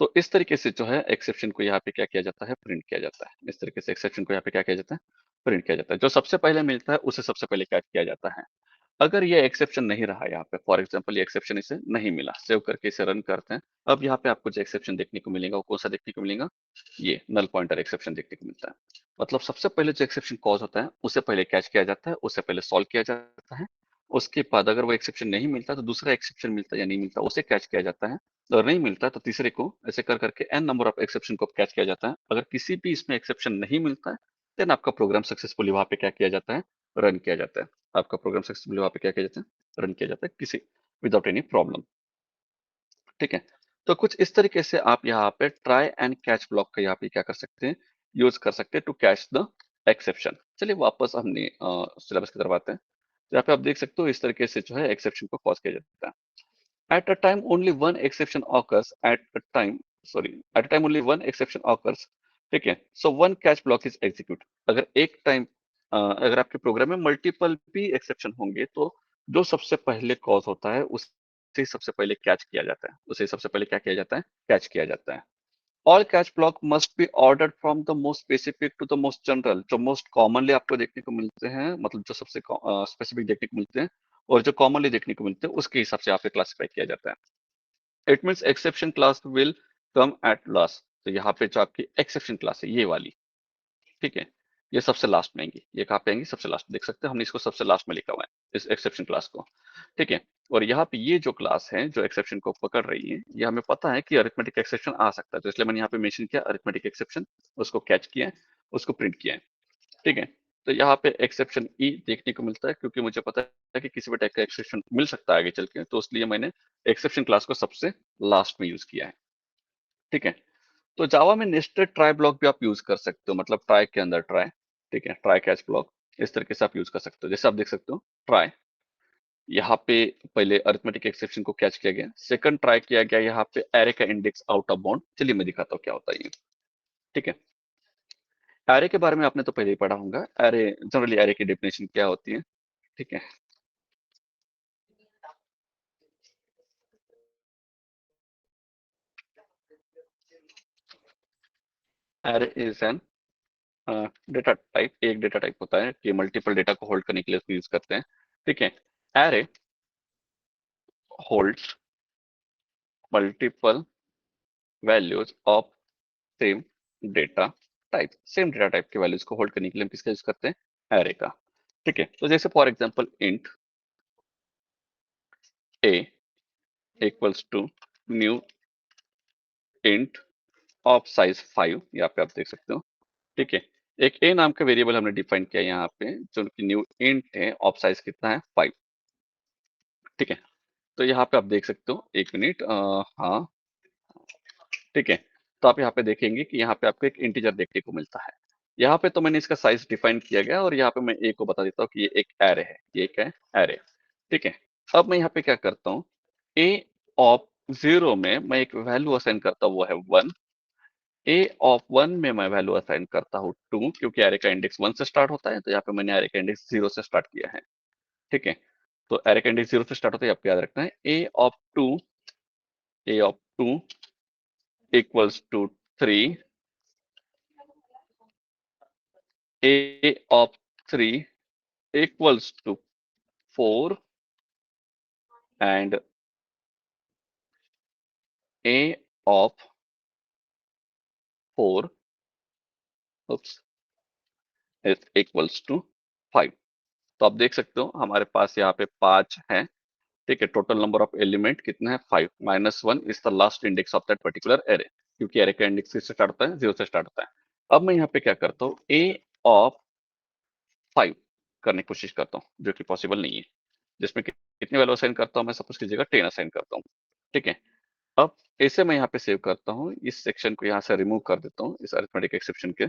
तो इस तरीके से जो है एक्सेप्शन को यहाँ पे क्या किया जाता है? प्रिंट किया जाता है। इस तरीके से एक्सेप्शन को यहाँ पे क्या किया जाता है? प्रिंट किया जाता है। जो सबसे पहले मिलता है उसे सबसे पहले क्या किया जाता है? अगर ये एक्सेप्शन नहीं रहा यहाँ पे, फॉर एग्जांपल ये एक्सेप्शन इसे नहीं मिला, सेव करके इसे रन करते हैं। अब यहाँ पे आपको जो एक्सेप्शन देखने को मिलेगा वो कौन सा देखने को मिलेगा? ये नल पॉइंटर एक्सेप्शन देखने को मिलता है। मतलब सबसे पहले जो एक्सेप्शन कॉज होता है उसे पहले कैच किया जाता है, उसे पहले सॉल्व किया जाता है। उसके बाद अगर वो एक्सेप्शन नहीं मिलता तो दूसरा एक्सेप्शन मिलता या नहीं मिलता उसे कैच किया जाता है, और नहीं मिलता तो तीसरे को, ऐसे कर करके एन नंबर ऑफ एक्सेप्शन को कैच किया जाता है। अगर किसी भी इसमें एक्सेप्शन नहीं मिलता है, देन आपका प्रोग्राम सक्सेसफुली वहां पे क्या किया जाता है? रन किया जाता है। आपका प्रोग्राम सक्सेसफुली वहां पे क्या किया जाता है? रन किया जाता है, किसी विदाउट एनी प्रॉब्लम। ठीक है, तो कुछ इस तरीके से आप यहाँ पे ट्राई एंड कैच ब्लॉक का यहाँ पे क्या कर सकते हैं? यूज कर सकते हैं टू कैच द एक्सेप्शन। चलिए वापस हमने सिलेबस की तरफ आते हैं। तो यहाँ पे आप देख सकते हो इस तरीके से जो है एक्सेप्शन को कॉज किया जाता है। At a time only one exception occurs at a time, sorry, at a time only one exception occurs, ठीक है, so one catch block is execute। अगर एक टाइम अगर आपके प्रोग्राम में मल्टीपल भी एक्सेप्शन होंगे तो जो सबसे पहले कॉज होता है उसे सबसे पहले कैच किया जाता है, उसे सबसे पहले क्या किया जाता है, कैच किया जाता है। All catch block must be ordered from the most specific to the most general. जो मोस्ट कॉमनली आपको देखने को मिलते हैं, मतलब जो सबसे स्पेसिफिक देखने को मिलते हैं और जो कॉमनली देखने को मिलते हैं उसके हिसाब से आपको क्लासिफाई किया जाता है। It means exception class will come at last. तो यहाँ पे जो आपकी एक्सेप्शन क्लास है ये वाली, ठीक है, ये सबसे लास्ट में आएंगी। ये कहाँ पे आएंगी, सबसे लास्ट। देख सकते हैं हमने इसको सबसे लास्ट में लिखा हुआ है, इस एक्सेप्शन क्लास को, ठीक है। और यहाँ पे ये जो क्लास है जो एक्सेप्शन को पकड़ रही है, ये हमें पता है कि अरिथमेटिक एक्सेप्शन आ सकता है, तो इसलिए मैंने यहाँ पे मेंशन किया अरिथमेटिक एक्सेप्शन, उसको कैच किया है, उसको प्रिंट किया है, ठीक है। तो यहाँ पे एक्सेप्शन ई देखने को मिलता है क्योंकि मुझे पता है कि किसी भी टाइप का एक्सेप्शन मिल सकता है आगे चल के, तो इसलिए मैंने एक्सेप्शन क्लास को सबसे लास्ट में यूज किया है, ठीक है। तो जावा में नेस्टेड ट्राई ब्लॉक भी आप यूज कर सकते हो, मतलब ट्राई के अंदर ट्राई, ठीक है, ट्राई कैच ब्लॉक इस तरीके से आप यूज कर सकते हो। जैसे आप देख सकते हो ट्राई, यहाँ पे पहले अरिथमेटिक एक्सेप्शन को कैच किया गया, सेकंड ट्राई किया गया यहाँ पे एरे का इंडेक्स आउट ऑफ बाउंड। चलिए मैं दिखाता हूँ क्या होता है ये, ठीक है। एरे के बारे में आपने तो पहले ही पढ़ा होगा, एरे जनरली एरे की डेफिनेशन क्या होती है, ठीक है। Array is an data type, एक डेटा टाइप होता है कि मल्टीपल डेटा को होल्ड करने के लिए उसको यूज करते हैं, ठीक है। Array holds multiple values of same data type. Same data type के वैल्यूज को होल्ड करने के लिए हम किसका यूज करते हैं, एरे का, ठीक है। तो जैसे for example int A equals to new int of size 5, यहाँ पे आप देख सकते हो, ठीक है। एक ए नाम का वेरिएबल हमने डिफाइन किया यहाँ पे, जो कि न्यू इंट है, ऑफ साइज कितना है 5, ठीक है। तो यहाँ पे आप देख सकते हो, एक मिनट, हाँ, ठीक है। तो आप यहाँ पे देखेंगे कि यहाँ पे आपको एक इंटीजर देखने को मिलता है। यहाँ पे तो मैंने इसका साइज डिफाइन किया गया और यहाँ पे मैं ए को बता देता हूँ कि ये एक एरे है, ये एक है एरे, ठीक है। अब मैं यहाँ पे क्या करता हूँ, ए ऑफ 0 में मैं एक वैल्यू असाइन करता हूँ, वो है 1। ए ऑफ 1 में मैं वैल्यू असाइन करता हूँ 2, क्योंकि एरे का इंडेक्स 1 से स्टार्ट होता है, तो यहाँ पे मैंने एरे का इंडेक्स 0 से स्टार्ट किया है, ठीक है। तो एरे का इंडेक्स 0 से स्टार्ट होता है, आपको याद रखना है। A of 2 equals to 3, a of 3 equals to 4 and a of 4 oops, is equals to 5। तो आप देख सकते हो हमारे पास यहाँ पे 5 है, ठीक है। टोटल नंबर ऑफ एलिमेंट कितने हैं, 5 minus 1 is the last index of that particular array, क्योंकि एरे का इंडेक्स किससे स्टार्ट होता है, 0 से स्टार्ट होता है। अब मैं यहाँ पे क्या करता हूँ, a ऑफ 5 करने की कोशिश करता हूँ, जो कि पॉसिबल नहीं है, जिसमें कितनी वैल्यू असाइन करता हूँ मैं, सपोज की जगह 10 असाइन करता हूँ, ठीक है। अब इसे मैं यहाँ पे सेव करता हूँ, इस सेक्शन को यहाँ से रिमूव कर देता हूँ, इस अरिथमेटिक एक्सेप्शन के,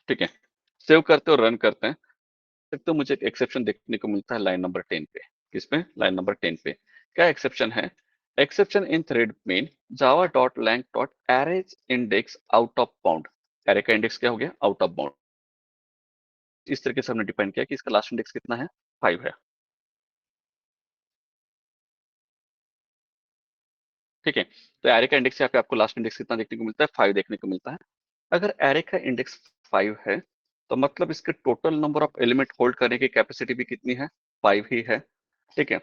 ठीक है। सेव करते और रन करते हैं, तो मुझे एक एक्सेप्शन देखने को मिलता है लाइन नंबर 10 पे। किसमें, लाइन नंबर 10 पे। क्या एक्सेप्शन है, exception in thread main Java dot lang dot arrays index out of bound. Array का इंडेक्स क्या हो गया, आउट ऑफ बाउंड। इस तरीके से हमने डिफाइन किया कि इसका लास्ट इंडेक्स कितना है, 5 है, ठीक है। तो एरे का इंडेक्स यहाँ पे आपको लास्ट इंडेक्स कितना देखने को मिलता है, 5 देखने को मिलता है। अगर एरे का इंडेक्स 5 है तो मतलब इसके total number of element hold करने की कैपेसिटी भी कितनी है, 5 ही है, ठीक है।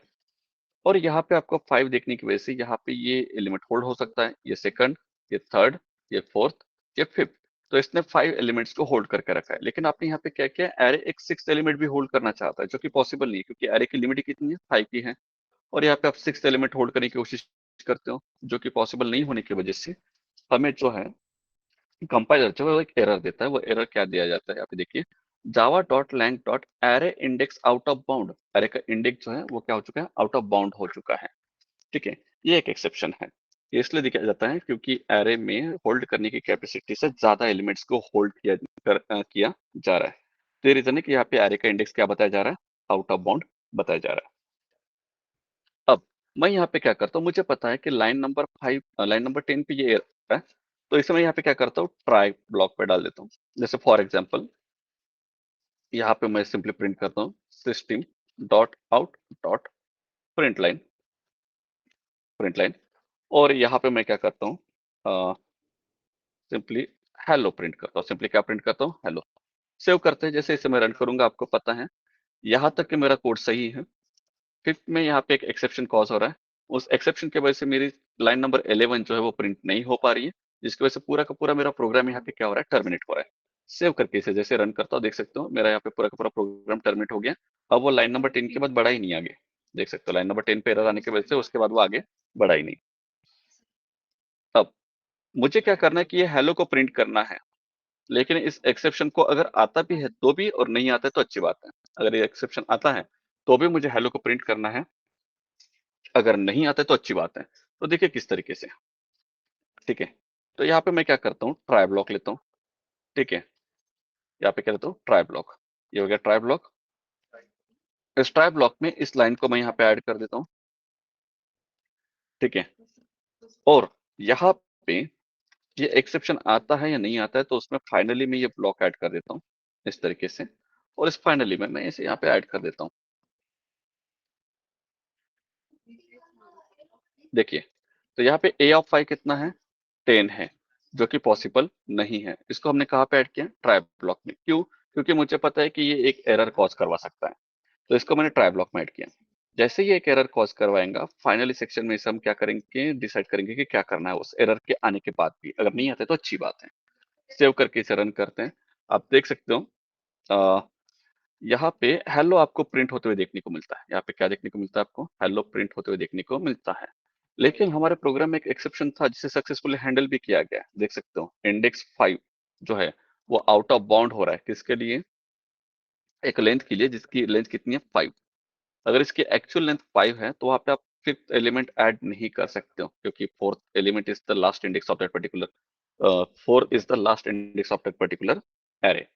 और यहाँ पे आपको 5 देखने की वजह से यहाँ पे ये एलिमेंट होल्ड हो सकता है, ये सेकंड, ये थर्ड, ये फोर्थ, ये फिफ्थ। तो इसने 5 एलिमेंट्स को होल्ड करके रखा है। लेकिन आपने यहाँ पे क्या किया, एरे एक सिक्स एलिमेंट भी होल्ड करना चाहता है, जो कि पॉसिबल नहीं है, क्योंकि एरे की लिमिट कितनी है, 5 की है। और यहाँ पे आप सिक्स एलिमेंट होल्ड करने की कोशिश करते हो, जो कि पॉसिबल नहीं होने की वजह से हमें जो है कंपाइलर जो है वो एक एरर देता है। वो एरर क्या दिया जाता है, यहाँ पे देखिए, Java dot lang dot array index out of bound. Array का इंडेक्स जो है वो क्या हो चुका है, आउट ऑफ बाउंड हो चुका है, ठीक है। ये एक एक्सेप्शन है, ये इसलिए दिखाया जाता है क्योंकि एरे में होल्ड करने की कैपेसिटी से ज़्यादा एलिमेंट्स को होल्ड किया जा रहा है। तो ये रीज़न है कि यहाँ पे एरे का इंडेक्स क्या बताया जा रहा है? आउट ऑफ बाउंड बताया जा रहा है। अब मैं यहाँ पे क्या करता हूँ, मुझे पता है कि लाइन नंबर 10 पे ये एरर है, तो इसे मैं यहाँ पे क्या करता हूँ, ट्राई ब्लॉक पे डाल देता हूँ। जैसे फॉर एग्जाम्पल यहाँ पे मैं सिंपली प्रिंट करता हूँ system dot out dot print line और यहाँ पे मैं क्या करता हूँ, सिंपली हेलो प्रिंट करता हूँ। सिंपली क्या प्रिंट करता हूँ? हेलो। सेव करते हैं, जैसे इसे मैं रन करूंगा आपको पता है यहाँ तक कि मेरा कोड सही है। फिफ्थ में यहाँ पे एक एक्सेप्शन कॉज हो रहा है, उस एक्सेप्शन की वजह से मेरी लाइन नंबर 11 जो है वो प्रिंट नहीं हो पा रही है, जिसकी वजह से पूरा का पूरा मेरा प्रोग्राम यहाँ पे क्या हो रहा है? टर्मिनेट हो रहा है। सेव करके इसे जैसे रन करता हूँ, देख सकते हो मेरा यहाँ पे पूरा का पूरा प्रोग्राम टर्मिनेट हो गया। अब वो लाइन नंबर 10 के बाद बढ़ा ही नहीं आगे। देख सकते हो लाइन नंबर 10 पे एरर आने की वजह से उसके बाद वो आगे बढ़ा ही नहीं। अब मुझे क्या करना है कि ये हेलो को प्रिंट करना है, लेकिन इस एक्सेप्शन को अगर आता भी है तो भी और नहीं आता है तो अच्छी बात है। अगर ये एक्सेप्शन आता है तो भी मुझे हेलो को प्रिंट करना है, अगर नहीं आता है तो अच्छी बात है। तो देखिए किस तरीके से, ठीक है। तो यहाँ पे मैं क्या करता हूँ, ट्राई ब्लॉक लेता हूँ, ठीक है। यहाँ पे क्या लेता हूँ, ट्राई ब्लॉक। ये हो गया ट्राई ब्लॉक। इस ट्राई ब्लॉक में इस लाइन को मैं यहाँ पे ऐड कर देता हूँ, ठीक है। और यहाँ पे ये एक्सेप्शन आता है या नहीं आता है तो उसमें फाइनली मैं ये ब्लॉक ऐड कर देता हूँ इस तरीके से। और इस फाइनली में मैं इसे यहाँ पे ऐड कर देता हूँ। देखिए, तो यहाँ पे ए ऑफ 5 कितना है? 10 है, जो कि पॉसिबल नहीं है। इसको हमने कहाँ पे ऐड किया? ट्राई ब्लॉक में। क्यों? क्योंकि मुझे पता है कि ये एक एरर कॉज करवा सकता है, तो इसको मैंने ट्राई ब्लॉक में ऐड किया। जैसे ही एक एरर कॉज करवाएगा, फाइनली सेक्शन में इसे हम क्या करेंगे, डिसाइड करेंगे कि क्या करना है उस एरर के आने के बाद भी। अगर नहीं आता है तो अच्छी बात है। सेव करके इसे रन करते हैं। आप देख सकते हो यहाँ पे हेलो आपको प्रिंट होते हुए देखने को मिलता है। यहाँ पे क्या देखने को मिलता है आपको? हेलो प्रिंट होते हुए देखने को मिलता है। लेकिन हमारे प्रोग्राम में एक एक्सेप्शन था जिसे सक्सेसफुली हैंडल भी किया गया है। देख सकते हो इंडेक्स 5 जो है वो आउट ऑफ बाउंड हो रहा है। किसके लिए? एक लेंथ के लिए जिसकी लेंथ कितनी है? 5। अगर इसकी एक्चुअल लेंथ 5 है तो वहां पे आप फिफ्थ एलिमेंट ऐड नहीं कर सकते हो, क्योंकि fourth element is the last index of that particular 4 is the last index of that particular array.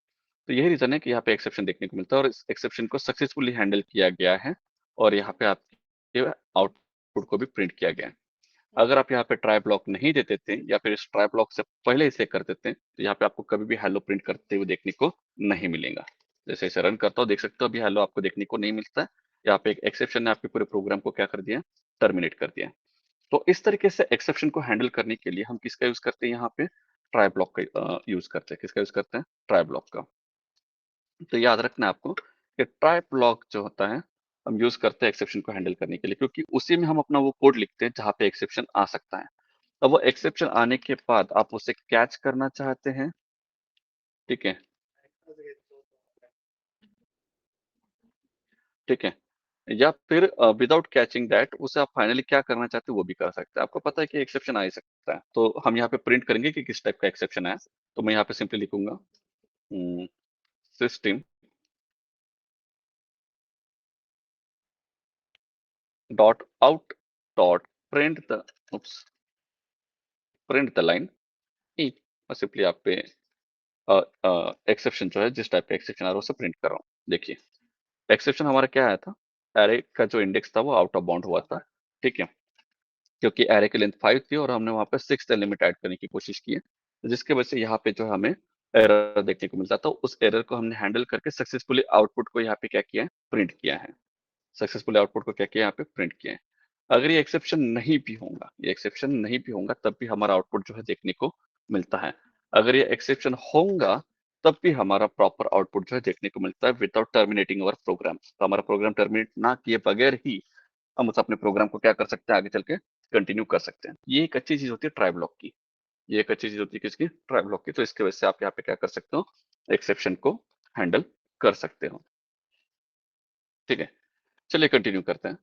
तो यही रीजन है कि यहाँ पे एक्सेप्शन देखने को मिलता है और इस एक्सेप्शन को सक्सेसफुली हैंडल किया गया है और यहाँ पे आपके आउटपुट को भी प्रिंट किया गया है। अगर आप यहाँ पे ट्राई ब्लॉक नहीं देते थे या फिर इस ट्राई ब्लॉक से पहले इसे कर देते हैं तो यहाँ पे आपको कभी भी हेलो प्रिंट करते हुए देखने को नहीं मिलेगा। जैसे इसे रन करता हूँ, देख सकते हो अभी हेलो आपको देखने को नहीं मिलता है। यहाँ पे एक एक्सेप्शन ने आपके पूरे प्रोग्राम को क्या कर दिया? टर्मिनेट कर दिया। तो इस तरीके से एक्सेप्शन को हैंडल करने के लिए हम किसका यूज करते हैं? यहाँ पे ट्राई ब्लॉक का यूज करते हैं। किसका यूज करते हैं? ट्राई ब्लॉक का। तो याद रखना है आपको कि ट्राई ब्लॉक जो होता है हम यूज करते हैं एक्सेप्शन को हैंडल करने के लिए, क्योंकि उसी में हम अपना वो कोड लिखते हैं जहाँ पे एक्सेप्शन आ सकता है। अब वो एक्सेप्शन आने के बाद आप उसे कैच करना चाहते हैं, ठीक है, ठीक है, या फिर विदाउट कैचिंग दैट उसे आप फाइनली क्या करना चाहते हैं वो भी कर सकते हैं। आपको पता है कि एक्सेप्शन आ ही सकता है, तो हम यहाँ पे प्रिंट करेंगे कि किस टाइप का एक्सेप्शन है। तो मैं यहाँ पे सिंपली लिखूंगा system dot out dot print the print the line e. और सिंपली आप पे एक्सेप्शन जो है, जिस टाइप का एक्सेप्शन आ रहा है उसे प्रिंट कर रहा हूँ। देखिए एक्सेप्शन हमारा क्या आया था? एरे का जो इंडेक्स था वो आउट ऑफ बाउंड हुआ था, ठीक है, क्योंकि एरे की लेंथ 5 थी और हमने वहां पे 6th एलिमेंट ऐड करने की कोशिश की है, जिसके वजह से यहाँ पे जो हमें एरर देखने को मिलता था। उस एरर को हमने हैंडल करके सक्सेसफुली आउटपुट को यहाँ पे क्या किया है? प्रिंट किया है। सक्सेसफुली आउटपुट को क्या किया है? यहाँ पे प्रिंट किया है। अगर ये एक्सेप्शन नहीं भी होगा, ये एक्सेप्शन नहीं भी होगा तब भी हमारा आउटपुट जो है देखने को मिलता है। अगर ये एक्सेप्शन होगा तब भी हमारा प्रॉपर आउटपुट जो है देखने को मिलता है विदाउट टर्मिनेटिंग अवर प्रोग्राम। तो हमारा प्रोग्राम टर्मिनेट ना किए बगैर ही हम उस अपने प्रोग्राम को क्या कर सकते हैं? आगे चल के कंटिन्यू कर सकते हैं। ये एक अच्छी चीज होती है ट्राई ब्लॉक की। ये एक अच्छी चीज होती है किसकी? ट्राई ब्लॉक की। तो इसके वजह से आप यहाँ पे क्या कर सकते हो? एक्सेप्शन को हैंडल कर सकते हो, ठीक है। चलिए कंटिन्यू करते हैं।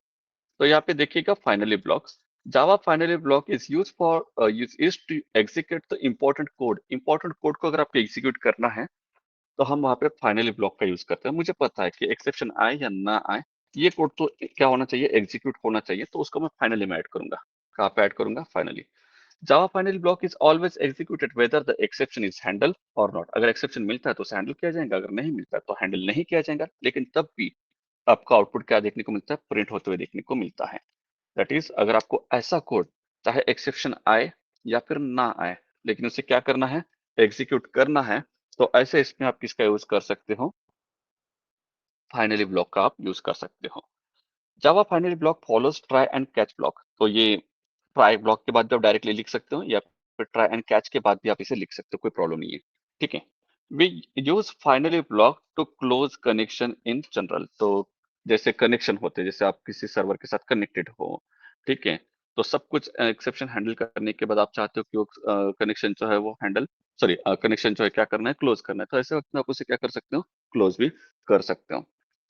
तो यहाँ पे देखिएगा finally blocks. Java finally block is use for is to execute the important code. Important code को अगर आपको एग्जीक्यूट करना है तो हम वहाँ पे फाइनली ब्लॉक का यूज करते हैं। मुझे पता है कि एक्सेप्शन आए या ना आए, ये कोड तो क्या होना चाहिए? एग्जीक्यूट होना चाहिए। तो उसको मैं फाइनली में ऐड करूंगा। कहाँ पे ऐड करूंगा? Finally. Java finally block is always executed whether the exception is handle और नॉट। अगर एक्सेप्शन मिलता है तो उसे हैंडल किया जाएगा, अगर नहीं मिलता है तो हैंडल नहीं किया जाएगा, लेकिन तब भी आपका आउटपुट क्या देखने को मिलता है, प्रिंट होते हुए देखने को मिलता है। दैट इज अगर आपको ऐसा कोड चाहे एक्सेप्शन आए या फिर ना आए, लेकिन उसे क्या करना है, एग्जीक्यूट करना है, तो ऐसे इसमें आप किसका यूज कर सकते हो, फाइनली ब्लॉक का आप यूज कर सकते हो। Java finally block follows try and catch block. तो ये ट्राई ब्लॉक के बाद भी आप डायरेक्टली लिख सकते हो या फिर ट्राई एंड कैच के बाद भी आप इसे लिख सकते हो, कोई प्रॉब्लम नहीं है। ठीक है। We use finally block to close connection in general. तो जैसे कनेक्शन होते हैं, जैसे आप किसी सर्वर के साथ कनेक्टेड हो, ठीक है, तो सब कुछ एक्सेप्शन हैंडल करने के बाद आप चाहते हो कि वो कनेक्शन जो है वो हैंडल, सॉरी, कनेक्शन जो है क्या करना है, क्लोज करना है, तो ऐसे वक्त में आप उसे क्या कर सकते हो, क्लोज भी कर सकते हो।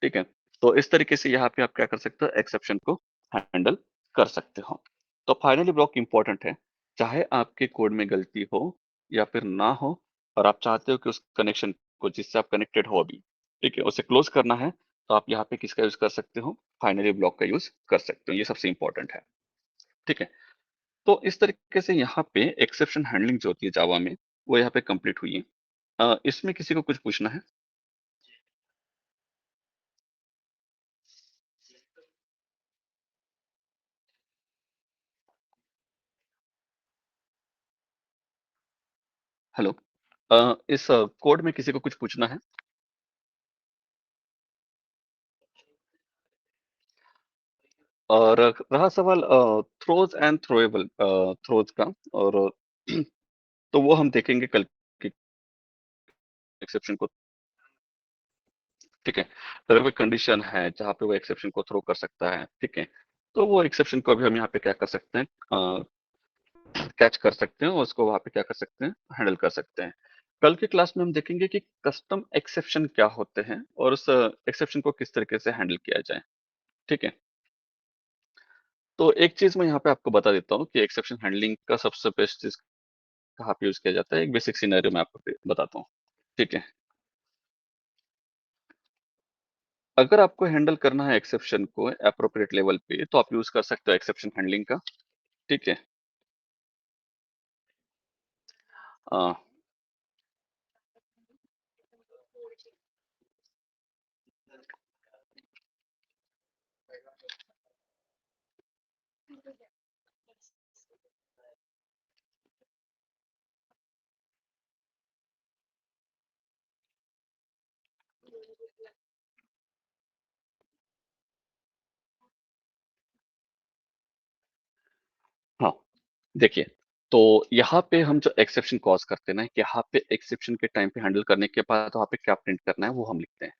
ठीक है। तो इस तरीके से यहाँ पे आप क्या कर सकते हो, एक्सेप्शन को हैंडल कर सकते हो। तो फाइनली ब्लॉक इंपॉर्टेंट है, चाहे आपके कोड में गलती हो या फिर ना हो, और आप चाहते हो कि उस कनेक्शन को जिससे आप कनेक्टेड हो अभी, ठीक है, उसे क्लोज करना है, तो आप यहाँ पे किसका यूज कर सकते हो, फाइनली ब्लॉक का यूज कर सकते हो। ये सबसे इंपॉर्टेंट है। ठीक है। तो इस तरीके से यहाँ पे एक्सेप्शन हैंडलिंग जो होती है जावा में, वो यहाँ पे कंप्लीट हुई है। इसमें किसी को कुछ पूछना है? हेलो। इस कोड में किसी को कुछ पूछना है? और रहा सवाल थ्रोज एंड थ्रोएबल थ्रोज का, और तो वो हम देखेंगे कल की एक्सेप्शन को। ठीक है। तो अगर कोई कंडीशन है जहाँ पे वो एक्सेप्शन को थ्रो कर सकता है, ठीक है, तो वो एक्सेप्शन को भी हम यहाँ पे क्या कर सकते हैं, कैच कर सकते हैं, और उसको वहाँ पे क्या कर सकते हैं, हैंडल कर सकते हैं। कल की क्लास में हम देखेंगे कि कस्टम एक्सेप्शन क्या होते हैं और उस एक्सेप्शन को किस तरीके से हैंडल किया जाए। ठीक है। तो एक चीज मैं यहाँ पे आपको बता देता हूँ कि एक्सेप्शन हैंडलिंग का सबसे बेस्ट चीज कहाँ पे यूज किया जाता है। एक बेसिक सिनेरियो मैं आपको बताता हूँ। ठीक है। अगर आपको हैंडल करना है एक्सेप्शन को अप्रोप्रिएट लेवल पे, तो आप यूज कर सकते हो एक्सेप्शन हैंडलिंग का। ठीक है। अ, हाँ, देखिए, तो यहाँ पे हम जो एक्सेप्शन कॉज करते हैं ना, कि यहाँ पे एक्सेप्शन के टाइम पे हैंडल करने के बाद वहाँ पे क्या प्रिंट करना है वो हम लिखते हैं।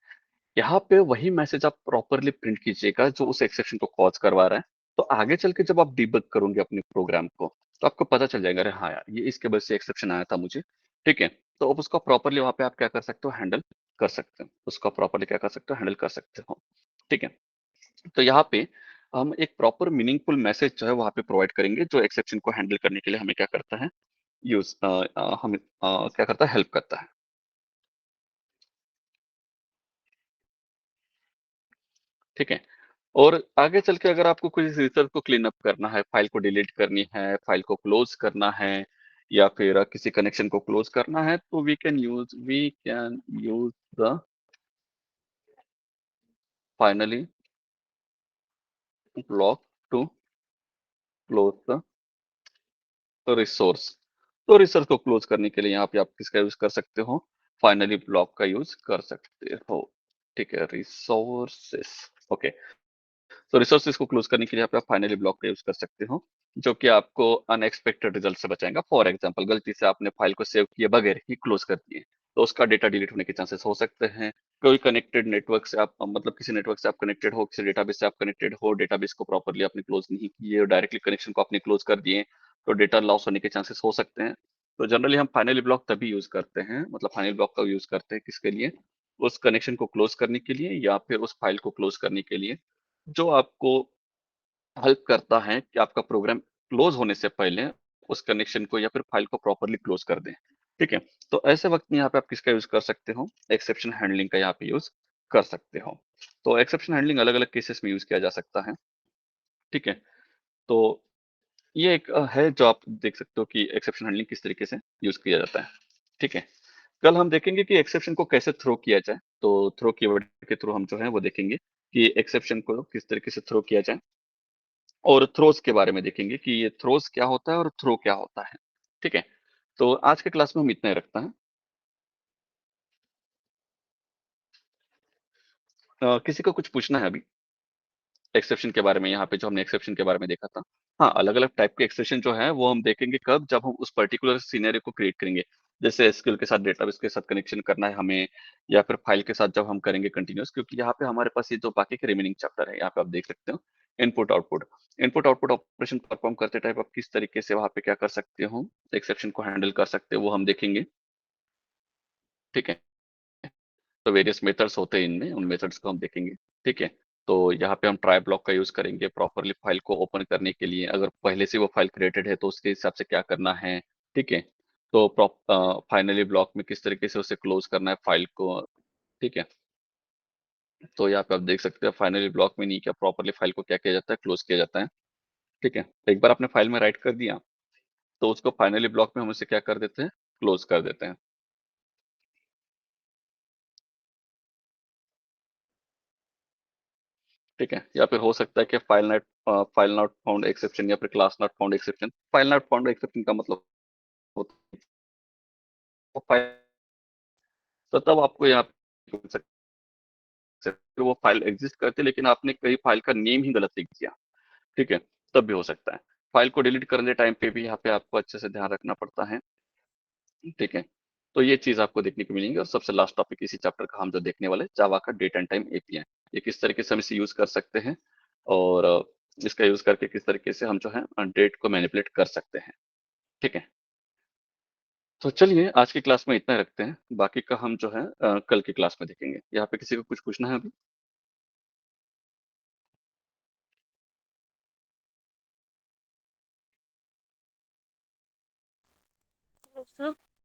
यहाँ पे वही मैसेज आप प्रॉपरली प्रिंट कीजिएगा जो उस एक्सेप्शन को कॉज करवा रहा है। तो आगे चल के जब आप डिबग करोगे अपने प्रोग्राम को, तो आपको पता चल जाएगा, अरे हाँ यार, ये इसके वजह से एक्सेप्शन आया था मुझे। ठीक है। तो अब उसका प्रॉपरली वहाँ पे आप क्या कर सकते हो, हैंडल कर सकते हो, उसका प्रॉपरली क्या कर सकते हो, हैंडल कर सकते हो। ठीक है। तो यहाँ पे हम एक प्रॉपर मीनिंगफुल मैसेज जो है वहाँ पे प्रोवाइड करेंगे, जो एक्सेप्शन को हैंडल करने के लिए हमें क्या करता है, यूज हमें क्या करता है, हेल्प करता है। ठीक है। और आगे चल के अगर आपको कुछ रिसर्च को क्लीन अप करना है, फाइल को डिलीट करनी है, फाइल को क्लोज करना है, या फिर किसी कनेक्शन को क्लोज करना है, तो we can use the finally block to close the resource. तो रिसोर्स को क्लोज करने के लिए यहाँ पे आप किसका यूज कर सकते हो, फाइनली ब्लॉक का यूज कर सकते हो। ठीक है, रिसोर्सेस। ओके। तो रिसोर्सेज को क्लोज करने के लिए आप फाइनली ब्लॉक का यूज कर सकते हो, जो कि आपको अनएक्सपेक्टेड रिजल्ट से बचाएगा। फॉर एग्जांपल, गलती से आपने फाइल को सेव किए बगैर ही क्लोज कर दिए, तो उसका डेटा डिलीट होने के चांसेस हो सकते हैं। कोई कनेक्टेड नेटवर्क से आप, मतलब किसी नेटवर्क से आप कनेक्टेड हो, किसी डेटाबेस से आप कनेक्टेड हो, डेटाबेस को प्रॉपरली आपने क्लोज नहीं किए और डायरेक्टली कनेक्शन को आपने क्लोज कर दिए, तो डेटा लॉस होने के चांसेस हो सकते हैं। तो जनरली हम फाइनली ब्लॉक तभी यूज करते हैं, मतलब फाइनल ब्लॉक का यूज करते हैं किसके लिए, उस कनेक्शन को क्लोज करने के लिए या फिर उस फाइल को क्लोज करने के लिए, जो आपको हेल्प करता है कि आपका प्रोग्राम क्लोज होने से पहले उस कनेक्शन को या फिर फाइल को प्रॉपरली क्लोज कर दें। ठीक है। तो ऐसे वक्त में यहाँ पे आप किसका यूज कर सकते हो, एक्सेप्शन हैंडलिंग का यहाँ पे यूज कर सकते हो। तो एक्सेप्शन हैंडलिंग अलग अलग केसेस में यूज किया जा सकता है। ठीक है। तो ये एक है जो आप देख सकते हो कि एक्सेप्शन हैंडलिंग किस तरीके से यूज़ किया जाता है, ठीक है? कल हम देखेंगे कि एक्सेप्शन को कैसे थ्रो किया जाए, तो थ्रो कीवर्ड के थ्रू हम जो है वो देखेंगे कि एक्सेप्शन को किस तरीके से थ्रो किया जाए और थ्रोज़ के बारे में देखेंगे कि ये थ्रोज़ क्या होता है और थ्रो क्या होता है, ठीक है? तो आज के क्लास में हम इतना ही रखते हैं। किसी को कुछ पूछना है अभी? एक्सेप्शन के बारे में यहाँ पे जो हमने एक्सेप्शन के बारे में देखा था। हाँ, अलग-अलग टाइप के एक्सेप्शन जो है वो हम देखेंगे कब जब हम उस पर्टिकुलर सिनेरियो को क्रिएट करेंगे। जैसे एसक्यूएल के साथ डेटाबेस के साथ कनेक्शन करना है हमें या फिर फाइल के साथ जब हम करेंगे कंटीन्यूअस क्योंकि यहाँ पे हमारे पास ये जो बाकी के रिमेनिंग चैप्टर है, यहाँ पे आप देख सकते हो इनपुट-आउटपुट। इनपुट-आउटपुट ऑपरेशन परफॉर्म करते टाइम आप किस तरीके से वहाँ पे क्या कर सकते हो, एक्सेप्शन को हैंडल कर सकते हो वो हम देखेंगे, ठीक है? तो वेरियस मेथड्स होते हैं इनमें, उन मेथड्स को हम देखेंगे, ठीक है? तो यहाँ पे हम ट्राई ब्लॉक का यूज़ करेंगे प्रॉपर्ली फाइल को ओपन करने के लिए, अगर पहले से वो फाइल क्रिएटेड है तो उसके हिसाब से क्या करना है, ठीक है? तो फाइनली ब्लॉक में किस तरीके से उसे क्लोज़ करना है फाइल को, ठीक है? तो यहाँ पे आप देख सकते हैं फाइनली ब्लॉक में नहीं क्या प्रॉपर्ली फाइल को क्या किया जाता है, क्लोज़ किया जाता है, ठीक है? एक बार आपने फाइल में राइट कर दिया, तो उसको फाइनली ब्लॉक में हम उसे क्या कर देते हैं, क्लोज़ कर देते हैं, ठीक है? या फिर हो सकता है कि फाइल नॉट फाउंड एक्सेप्शन या फिर class not found exception. File not found exception का मतलब होता है वो फाइल तो तब आपको यहाँ पे हो सकता है वो फाइल एग्जिस्ट करती है लेकिन आपने कहीं फाइल का नेम ही गलत लिख दिया, ठीक है? तब भी हो सकता है। फाइल को डिलीट करने टाइम पे भी यहाँ पे आपको अच्छे से ध्यान रखना पड़ता है, ठीक है? तो ये चीज़ आपको देखने को मिलेंगी और सबसे लास्ट टॉपिक इसी चैप्टर का हम जो देखने वाले हैं जावा का डेट एंड टाइम एपीआई। ये किस तरीके से हम इसे यूज़ कर सकते हैं और इसका यूज़ करके किस तरीके से हम जो है डेट को मैनिपुलेट कर सकते हैं, ठीक है? तो चलिए आज की क्लास में इतना ही रखते हैं, बाकी का हम जो है कल की क्लास में देखेंगे। यहाँ पे किसी को कुछ पूछना है अभी?
सर